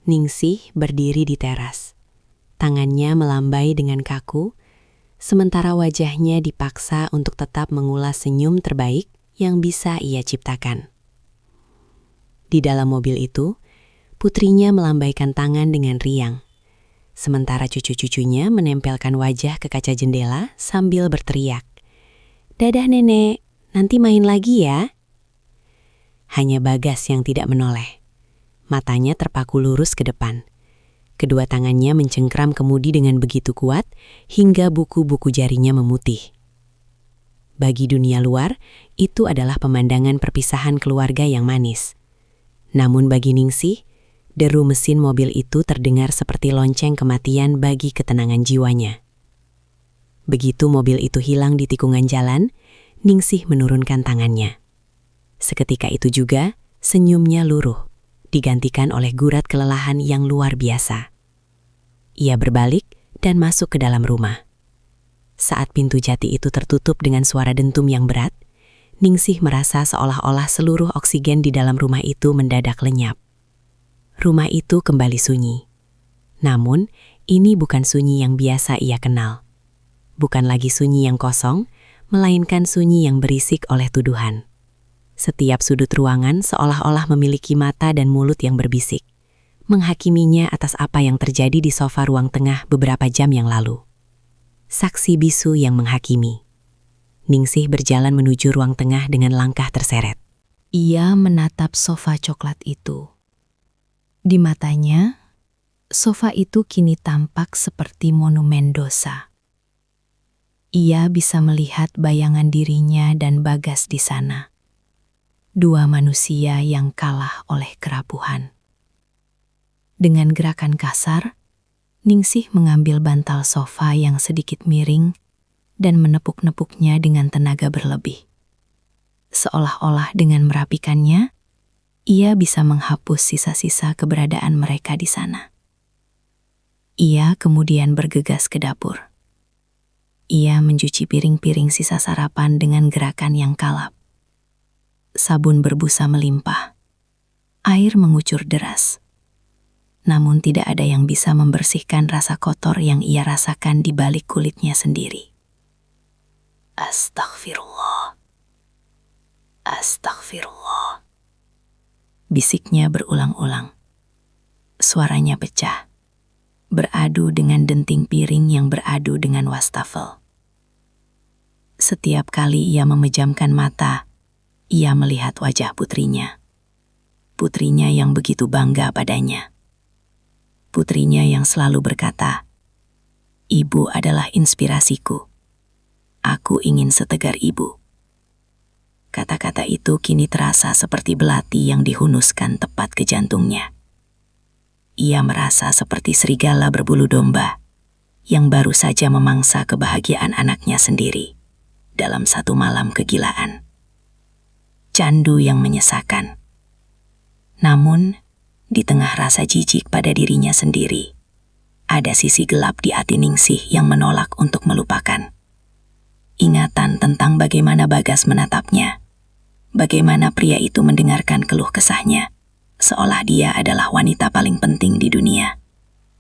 Ningsih berdiri di teras, tangannya melambai dengan kaku, sementara wajahnya dipaksa untuk tetap mengulas senyum terbaik yang bisa ia ciptakan. Di dalam mobil itu, putrinya melambaikan tangan dengan riang, sementara cucu-cucunya menempelkan wajah ke kaca jendela sambil berteriak, "Dadah nenek, nanti main lagi ya. Hanya Bagas yang tidak menoleh. Matanya terpaku lurus ke depan. Kedua tangannya mencengkram kemudi dengan begitu kuat hingga buku-buku jarinya memutih. Bagi dunia luar, itu adalah pemandangan perpisahan keluarga yang manis. Namun bagi Ningsih, deru mesin mobil itu terdengar seperti lonceng kematian bagi ketenangan jiwanya. Begitu mobil itu hilang di tikungan jalan, Ningsih menurunkan tangannya. Seketika itu juga, senyumnya luruh, digantikan oleh gurat kelelahan yang luar biasa. Ia berbalik dan masuk ke dalam rumah. Saat pintu jati itu tertutup dengan suara dentum yang berat, Ningsih merasa seolah-olah seluruh oksigen di dalam rumah itu mendadak lenyap. Rumah itu kembali sunyi. Namun, ini bukan sunyi yang biasa ia kenal. Bukan lagi sunyi yang kosong, melainkan sunyi yang berisik oleh tuduhan. Setiap sudut ruangan seolah-olah memiliki mata dan mulut yang berbisik, menghakiminya atas apa yang terjadi di sofa ruang tengah beberapa jam yang lalu. Saksi bisu yang menghakimi. Ningsih berjalan menuju ruang tengah dengan langkah terseret. Ia menatap sofa coklat itu. Di matanya, sofa itu kini tampak seperti monumen dosa. Ia bisa melihat bayangan dirinya dan Bagas di sana. Dua manusia yang kalah oleh kerapuhan. Dengan gerakan kasar, Ningsih mengambil bantal sofa yang sedikit miring dan menepuk-nepuknya dengan tenaga berlebih. Seolah-olah dengan merapikannya, ia bisa menghapus sisa-sisa keberadaan mereka di sana. Ia kemudian bergegas ke dapur. Ia mencuci piring-piring sisa sarapan dengan gerakan yang kalap. Sabun berbusa melimpah. Air mengucur deras. Namun tidak ada yang bisa membersihkan rasa kotor yang ia rasakan di balik kulitnya sendiri. Astaghfirullah. Astaghfirullah. Bisiknya berulang-ulang. Suaranya pecah, beradu dengan denting piring yang beradu dengan wastafel. Setiap kali ia memejamkan mata, ia melihat wajah putrinya. Putrinya yang begitu bangga padanya. Putrinya yang selalu berkata, "Ibu adalah inspirasiku. Aku ingin setegar ibu." Kata-kata itu kini terasa seperti belati yang dihunuskan tepat ke jantungnya. Ia merasa seperti serigala berbulu domba yang baru saja memangsa kebahagiaan anaknya sendiri dalam satu malam kegilaan. Candu yang menyesakan. Namun, di tengah rasa jijik pada dirinya sendiri, ada sisi gelap di hati Ningsih yang menolak untuk melupakan. Ingatan tentang bagaimana Bagas menatapnya, bagaimana pria itu mendengarkan keluh kesahnya, seolah dia adalah wanita paling penting di dunia,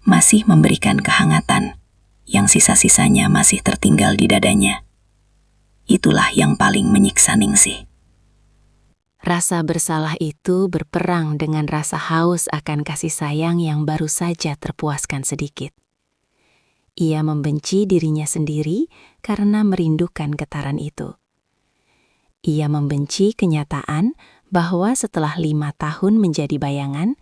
masih memberikan kehangatan yang sisa-sisanya masih tertinggal di dadanya. Itulah yang paling menyiksa Ningsih. Rasa bersalah itu berperang dengan rasa haus akan kasih sayang yang baru saja terpuaskan sedikit. Ia membenci dirinya sendiri karena merindukan getaran itu. Ia membenci kenyataan bahwa setelah 5 tahun menjadi bayangan,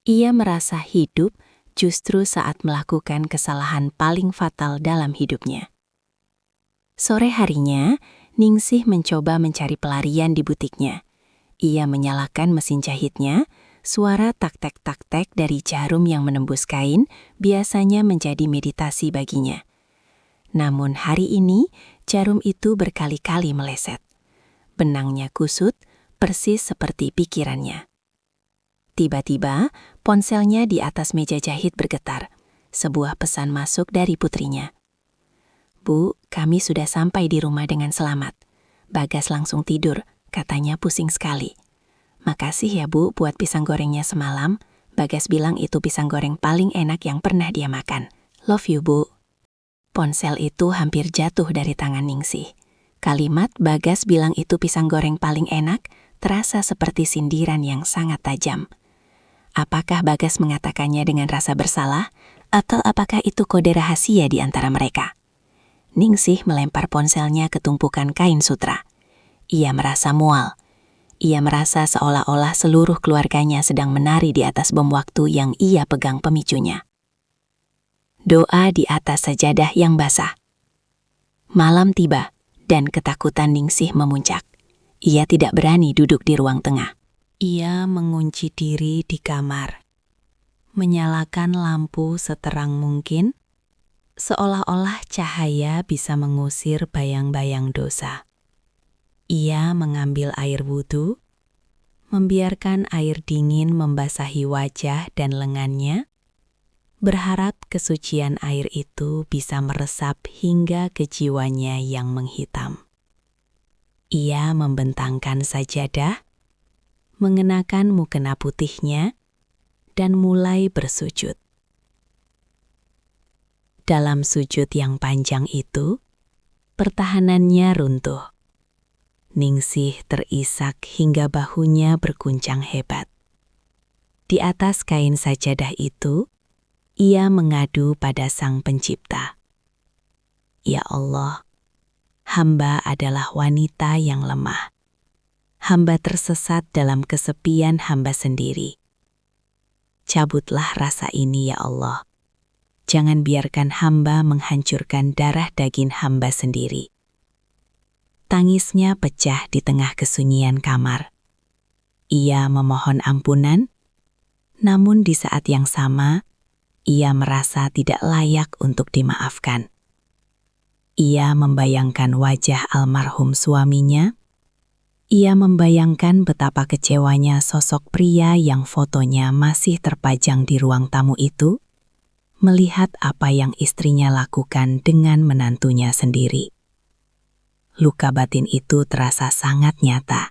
ia merasa hidup justru saat melakukan kesalahan paling fatal dalam hidupnya. Sore harinya, Ningsih mencoba mencari pelarian di butiknya. Ia menyalakan mesin jahitnya, suara tak-tek dari jarum yang menembus kain biasanya menjadi meditasi baginya. Namun hari ini, jarum itu berkali-kali meleset. Benangnya kusut, persis seperti pikirannya. Tiba-tiba, ponselnya di atas meja jahit bergetar. Sebuah pesan masuk dari putrinya. "Bu, kami sudah sampai di rumah dengan selamat. Bagas langsung tidur, katanya pusing sekali. Makasih ya Bu buat pisang gorengnya semalam. Bagas bilang itu pisang goreng paling enak yang pernah dia makan. Love you Bu." Ponsel itu hampir jatuh dari tangan Ningsih. Kalimat Bagas bilang itu pisang goreng paling enak terasa seperti sindiran yang sangat tajam. Apakah Bagas mengatakannya dengan rasa bersalah, atau apakah itu kode rahasia di antara mereka? Ningsih melempar ponselnya ke tumpukan kain sutra. Ia merasa mual. Ia merasa seolah-olah seluruh keluarganya sedang menari di atas bom waktu yang ia pegang pemicunya. Doa di atas sajadah yang basah. Malam tiba dan ketakutan Ningsih memuncak. Ia tidak berani duduk di ruang tengah. Ia mengunci diri di kamar, menyalakan lampu seterang mungkin, seolah-olah cahaya bisa mengusir bayang-bayang dosa. Ia mengambil air wudhu, membiarkan air dingin membasahi wajah dan lengannya, berharap kesucian air itu bisa meresap hingga ke jiwanya yang menghitam. Ia membentangkan sajadah, mengenakan mukena putihnya, dan mulai bersujud. Dalam sujud yang panjang itu, pertahanannya runtuh. Ningsih terisak hingga bahunya berguncang hebat. Di atas kain sajadah itu, ia mengadu pada Sang Pencipta. Ya Allah, hamba adalah wanita yang lemah. Hamba tersesat dalam kesepian hamba sendiri. Cabutlah rasa ini ya Allah. Jangan biarkan hamba menghancurkan darah daging hamba sendiri. Tangisnya pecah di tengah kesunyian kamar. Ia memohon ampunan, namun di saat yang sama, ia merasa tidak layak untuk dimaafkan. Ia membayangkan wajah almarhum suaminya. Ia membayangkan betapa kecewanya sosok pria yang fotonya masih terpajang di ruang tamu itu, melihat apa yang istrinya lakukan dengan menantunya sendiri. Luka batin itu terasa sangat nyata,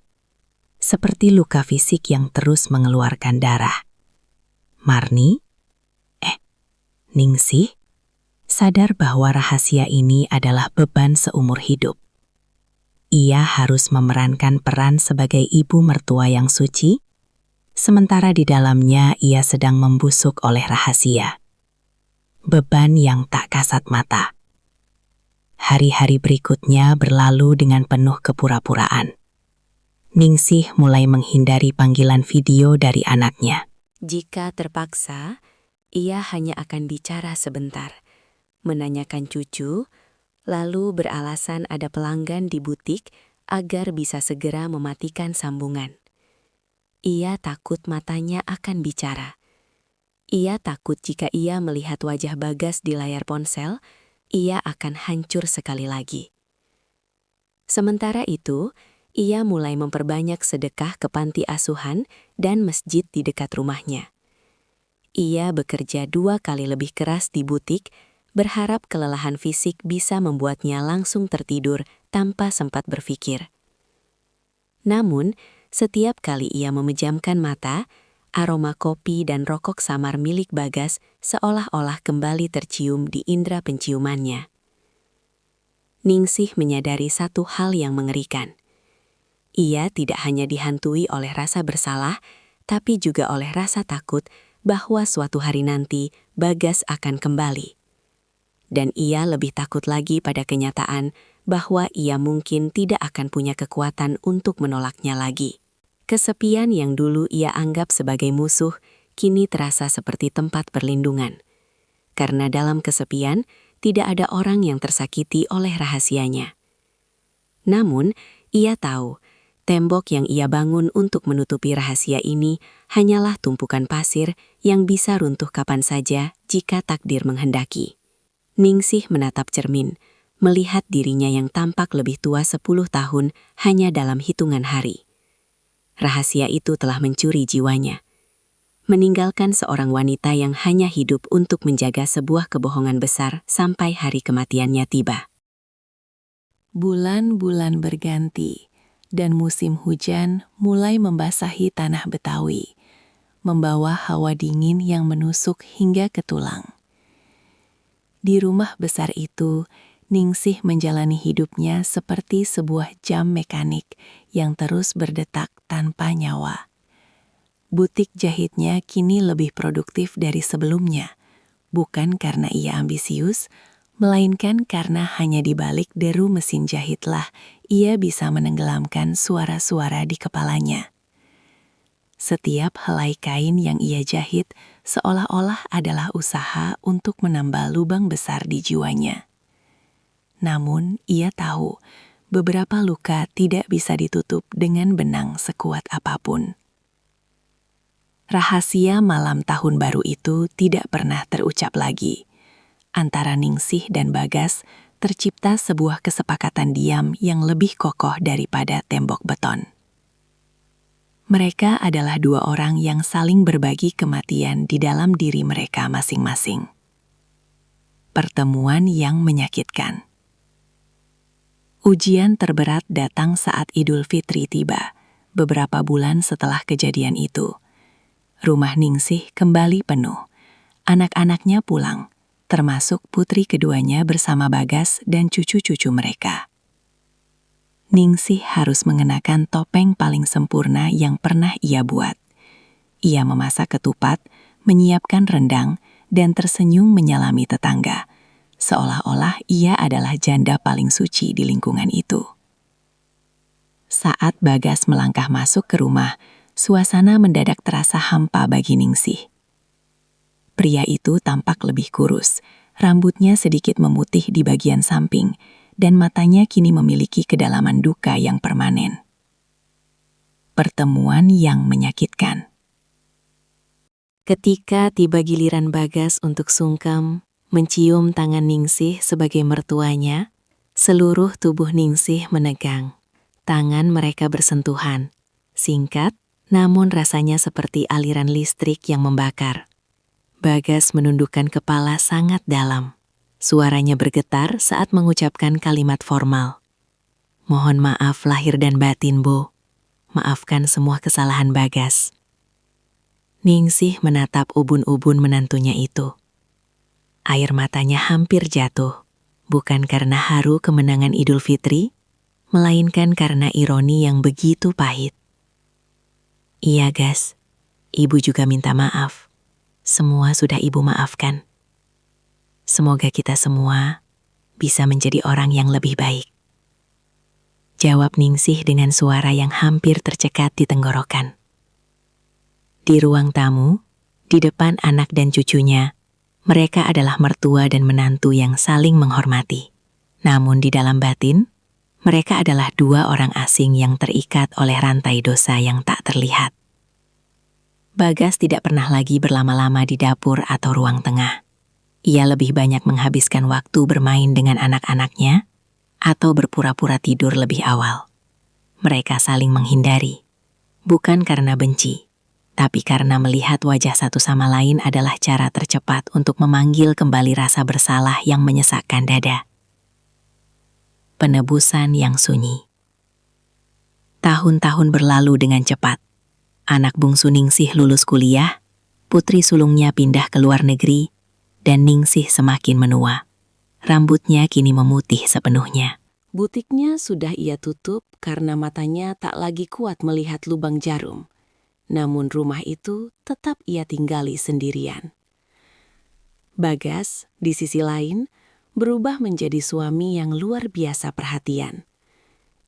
seperti luka fisik yang terus mengeluarkan darah. Marni? Ningsih? Sadar bahwa rahasia ini adalah beban seumur hidup. Ia harus memerankan peran sebagai ibu mertua yang suci, sementara di dalamnya ia sedang membusuk oleh rahasia. Beban yang tak kasat mata. Hari-hari berikutnya berlalu dengan penuh kepura-puraan. Ningsih mulai menghindari panggilan video dari anaknya. Jika terpaksa, ia hanya akan bicara sebentar, menanyakan cucu, lalu beralasan ada pelanggan di butik agar bisa segera mematikan sambungan. Ia takut matanya akan bicara. Ia takut jika ia melihat wajah Bagas di layar ponsel, ia akan hancur sekali lagi. Sementara itu, ia mulai memperbanyak sedekah ke panti asuhan dan masjid di dekat rumahnya. Ia bekerja 2 kali lebih keras di butik, berharap kelelahan fisik bisa membuatnya langsung tertidur tanpa sempat berpikir. Namun, setiap kali ia memejamkan mata, aroma kopi dan rokok samar milik Bagas seolah-olah kembali tercium di indera penciumannya. Ningsih menyadari satu hal yang mengerikan. Ia tidak hanya dihantui oleh rasa bersalah, tapi juga oleh rasa takut bahwa suatu hari nanti Bagas akan kembali. Dan ia lebih takut lagi pada kenyataan bahwa ia mungkin tidak akan punya kekuatan untuk menolaknya lagi. Kesepian yang dulu ia anggap sebagai musuh, kini terasa seperti tempat perlindungan. Karena dalam kesepian, tidak ada orang yang tersakiti oleh rahasianya. Namun, ia tahu, tembok yang ia bangun untuk menutupi rahasia ini hanyalah tumpukan pasir yang bisa runtuh kapan saja jika takdir menghendaki. Ningsih menatap cermin, melihat dirinya yang tampak lebih tua 10 tahun hanya dalam hitungan hari. Rahasia itu telah mencuri jiwanya, meninggalkan seorang wanita yang hanya hidup untuk menjaga sebuah kebohongan besar sampai hari kematiannya tiba. Bulan-bulan berganti, dan musim hujan mulai membasahi tanah Betawi, membawa hawa dingin yang menusuk hingga ke tulang. Di rumah besar itu, Ningsih menjalani hidupnya seperti sebuah jam mekanik yang terus berdetak tanpa nyawa. Butik jahitnya kini lebih produktif dari sebelumnya, bukan karena ia ambisius, melainkan karena hanya di balik deru mesin jahitlah ia bisa menenggelamkan suara-suara di kepalanya. Setiap helai kain yang ia jahit seolah-olah adalah usaha untuk menambal lubang besar di jiwanya. Namun, ia tahu beberapa luka tidak bisa ditutup dengan benang sekuat apapun. Rahasia malam tahun baru itu tidak pernah terucap lagi. Antara Ningsih dan Bagas tercipta sebuah kesepakatan diam yang lebih kokoh daripada tembok beton. Mereka adalah dua orang yang saling berbagi kematian di dalam diri mereka masing-masing. Pertemuan yang menyakitkan. Ujian terberat datang saat Idul Fitri tiba, beberapa bulan setelah kejadian itu. Rumah Ningsih kembali penuh. Anak-anaknya pulang, termasuk putri keduanya bersama Bagas dan cucu-cucu mereka. Ningsih harus mengenakan topeng paling sempurna yang pernah ia buat. Ia memasak ketupat, menyiapkan rendang, dan tersenyum menyalami tetangga, seolah-olah ia adalah janda paling suci di lingkungan itu. Saat Bagas melangkah masuk ke rumah, suasana mendadak terasa hampa bagi Ningsih. Pria itu tampak lebih kurus, rambutnya sedikit memutih di bagian samping, dan matanya kini memiliki kedalaman duka yang permanen. Pertemuan yang menyakitkan. Ketika tiba giliran Bagas untuk sungkem, mencium tangan Ningsih sebagai mertuanya, seluruh tubuh Ningsih menegang. Tangan mereka bersentuhan, singkat, namun rasanya seperti aliran listrik yang membakar. Bagas menundukkan kepala sangat dalam. Suaranya bergetar saat mengucapkan kalimat formal. Mohon maaf lahir dan batin, Bu. Maafkan semua kesalahan Bagas. Ningsih menatap ubun-ubun menantunya itu. Air matanya hampir jatuh, bukan karena haru kemenangan Idul Fitri, melainkan karena ironi yang begitu pahit. Iya, Gas. Ibu juga minta maaf. Semua sudah Ibu maafkan. Semoga kita semua bisa menjadi orang yang lebih baik. Jawab Ningsih dengan suara yang hampir tercekat di tenggorokan. Di ruang tamu, di depan anak dan cucunya, mereka adalah mertua dan menantu yang saling menghormati. Namun di dalam batin, mereka adalah dua orang asing yang terikat oleh rantai dosa yang tak terlihat. Bagas tidak pernah lagi berlama-lama di dapur atau ruang tengah. Ia lebih banyak menghabiskan waktu bermain dengan anak-anaknya atau berpura-pura tidur lebih awal. Mereka saling menghindari, bukan karena benci, tapi karena melihat wajah satu sama lain adalah cara tercepat untuk memanggil kembali rasa bersalah yang menyesakkan dada. Penebusan yang sunyi. Tahun-tahun berlalu dengan cepat. Anak bungsu Ningsih lulus kuliah, putri sulungnya pindah ke luar negeri, dan Ningsih semakin menua. Rambutnya kini memutih sepenuhnya. Butiknya sudah ia tutup karena matanya tak lagi kuat melihat lubang jarum. Namun rumah itu tetap ia tinggali sendirian. Bagas, di sisi lain, berubah menjadi suami yang luar biasa perhatian.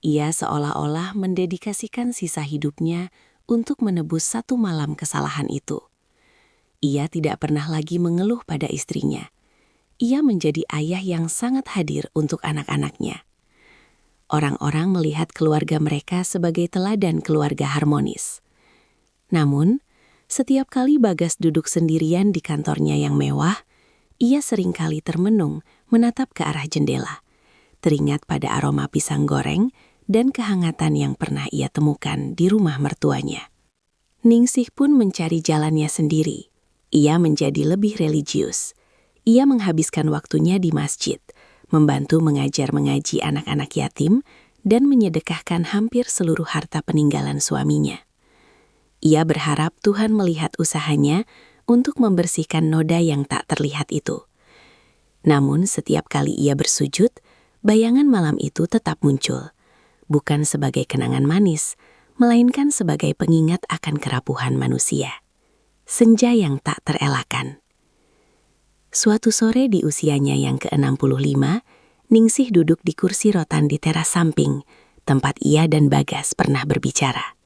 Ia seolah-olah mendedikasikan sisa hidupnya untuk menebus satu malam kesalahan itu. Ia tidak pernah lagi mengeluh pada istrinya. Ia menjadi ayah yang sangat hadir untuk anak-anaknya. Orang-orang melihat keluarga mereka sebagai teladan keluarga harmonis. Namun, setiap kali Bagas duduk sendirian di kantornya yang mewah, ia seringkali termenung menatap ke arah jendela, teringat pada aroma pisang goreng dan kehangatan yang pernah ia temukan di rumah mertuanya. Ningsih pun mencari jalannya sendiri. Ia menjadi lebih religius. Ia menghabiskan waktunya di masjid, membantu mengajar mengaji anak-anak yatim, dan menyedekahkan hampir seluruh harta peninggalan suaminya. Ia berharap Tuhan melihat usahanya untuk membersihkan noda yang tak terlihat itu. Namun setiap kali ia bersujud, bayangan malam itu tetap muncul, bukan sebagai kenangan manis, melainkan sebagai pengingat akan kerapuhan manusia. Senja yang tak terelakkan. Suatu sore di usianya yang ke-65, Ningsih duduk di kursi rotan di teras samping, tempat ia dan Bagas pernah berbicara.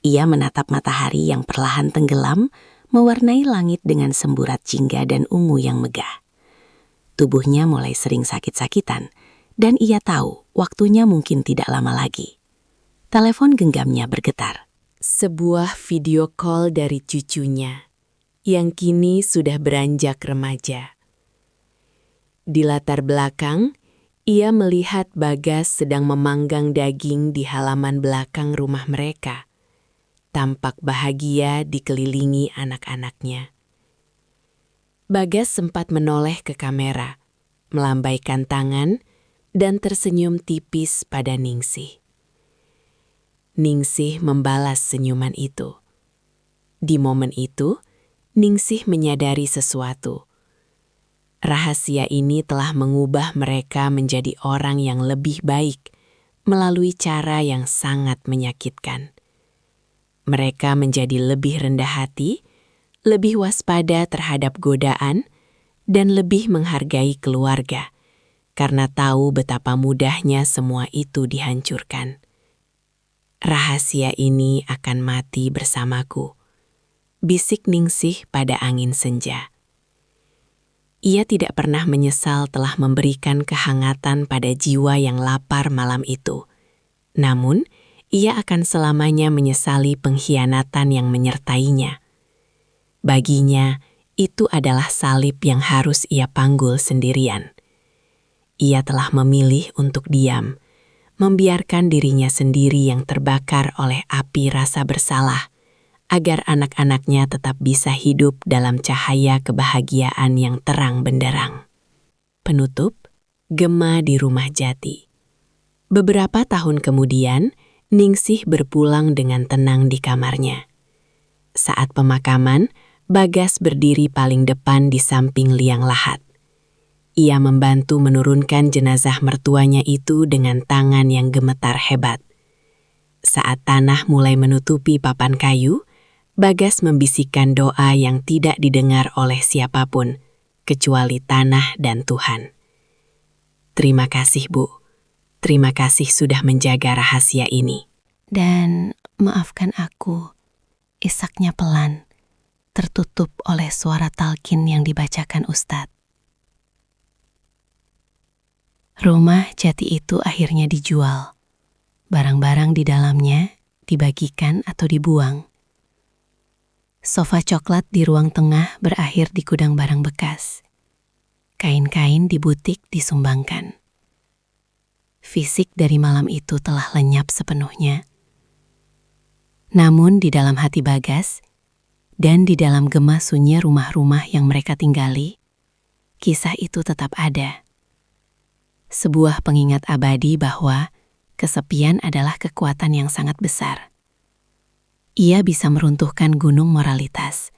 Ia menatap matahari yang perlahan tenggelam, mewarnai langit dengan semburat jingga dan ungu yang megah. Tubuhnya mulai sering sakit-sakitan, dan ia tahu waktunya mungkin tidak lama lagi. Telepon genggamnya bergetar. Sebuah video call dari cucunya, yang kini sudah beranjak remaja. Di latar belakang, ia melihat Bagas sedang memanggang daging di halaman belakang rumah mereka. Tampak bahagia dikelilingi anak-anaknya. Bagas sempat menoleh ke kamera, melambaikan tangan, dan tersenyum tipis pada Ningsih. Ningsih membalas senyuman itu. Di momen itu, Ningsih menyadari sesuatu. Rahasia ini telah mengubah mereka menjadi orang yang lebih baik melalui cara yang sangat menyakitkan. Mereka menjadi lebih rendah hati, lebih waspada terhadap godaan, dan lebih menghargai keluarga, karena tahu betapa mudahnya semua itu dihancurkan. Rahasia ini akan mati bersamaku, bisik Ningsih pada angin senja. Ia tidak pernah menyesal telah memberikan kehangatan pada jiwa yang lapar malam itu. Namun, ia akan selamanya menyesali pengkhianatan yang menyertainya. Baginya, itu adalah salib yang harus ia panggul sendirian. Ia telah memilih untuk diam, membiarkan dirinya sendiri yang terbakar oleh api rasa bersalah, agar anak-anaknya tetap bisa hidup dalam cahaya kebahagiaan yang terang benderang. Penutup, Gema di Rumah Jati. Beberapa tahun kemudian, Ningsih berpulang dengan tenang di kamarnya. Saat pemakaman, Bagas berdiri paling depan di samping liang lahat. Ia membantu menurunkan jenazah mertuanya itu dengan tangan yang gemetar hebat. Saat tanah mulai menutupi papan kayu, Bagas membisikkan doa yang tidak didengar oleh siapapun, kecuali tanah dan Tuhan. Terima kasih, Bu. Terima kasih sudah menjaga rahasia ini. Dan maafkan aku, isaknya pelan, tertutup oleh suara talqin yang dibacakan Ustadz. Rumah jati itu akhirnya dijual. Barang-barang di dalamnya dibagikan atau dibuang. Sofa coklat di ruang tengah berakhir di gudang barang bekas. Kain-kain di butik disumbangkan. Fisik dari malam itu telah lenyap sepenuhnya. Namun di dalam hati Bagas, dan di dalam gema sunyi rumah-rumah yang mereka tinggali, kisah itu tetap ada. Sebuah pengingat abadi bahwa kesepian adalah kekuatan yang sangat besar. Ia bisa meruntuhkan gunung moralitas,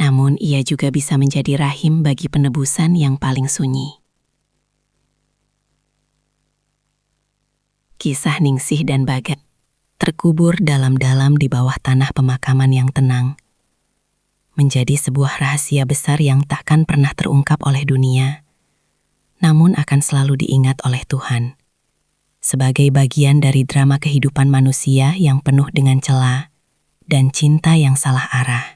namun ia juga bisa menjadi rahim bagi penebusan yang paling sunyi. Kisah Ningsih dan Bagas terkubur dalam-dalam di bawah tanah pemakaman yang tenang, menjadi sebuah rahasia besar yang takkan pernah terungkap oleh dunia, namun akan selalu diingat oleh Tuhan, sebagai bagian dari drama kehidupan manusia yang penuh dengan celah dan cinta yang salah arah.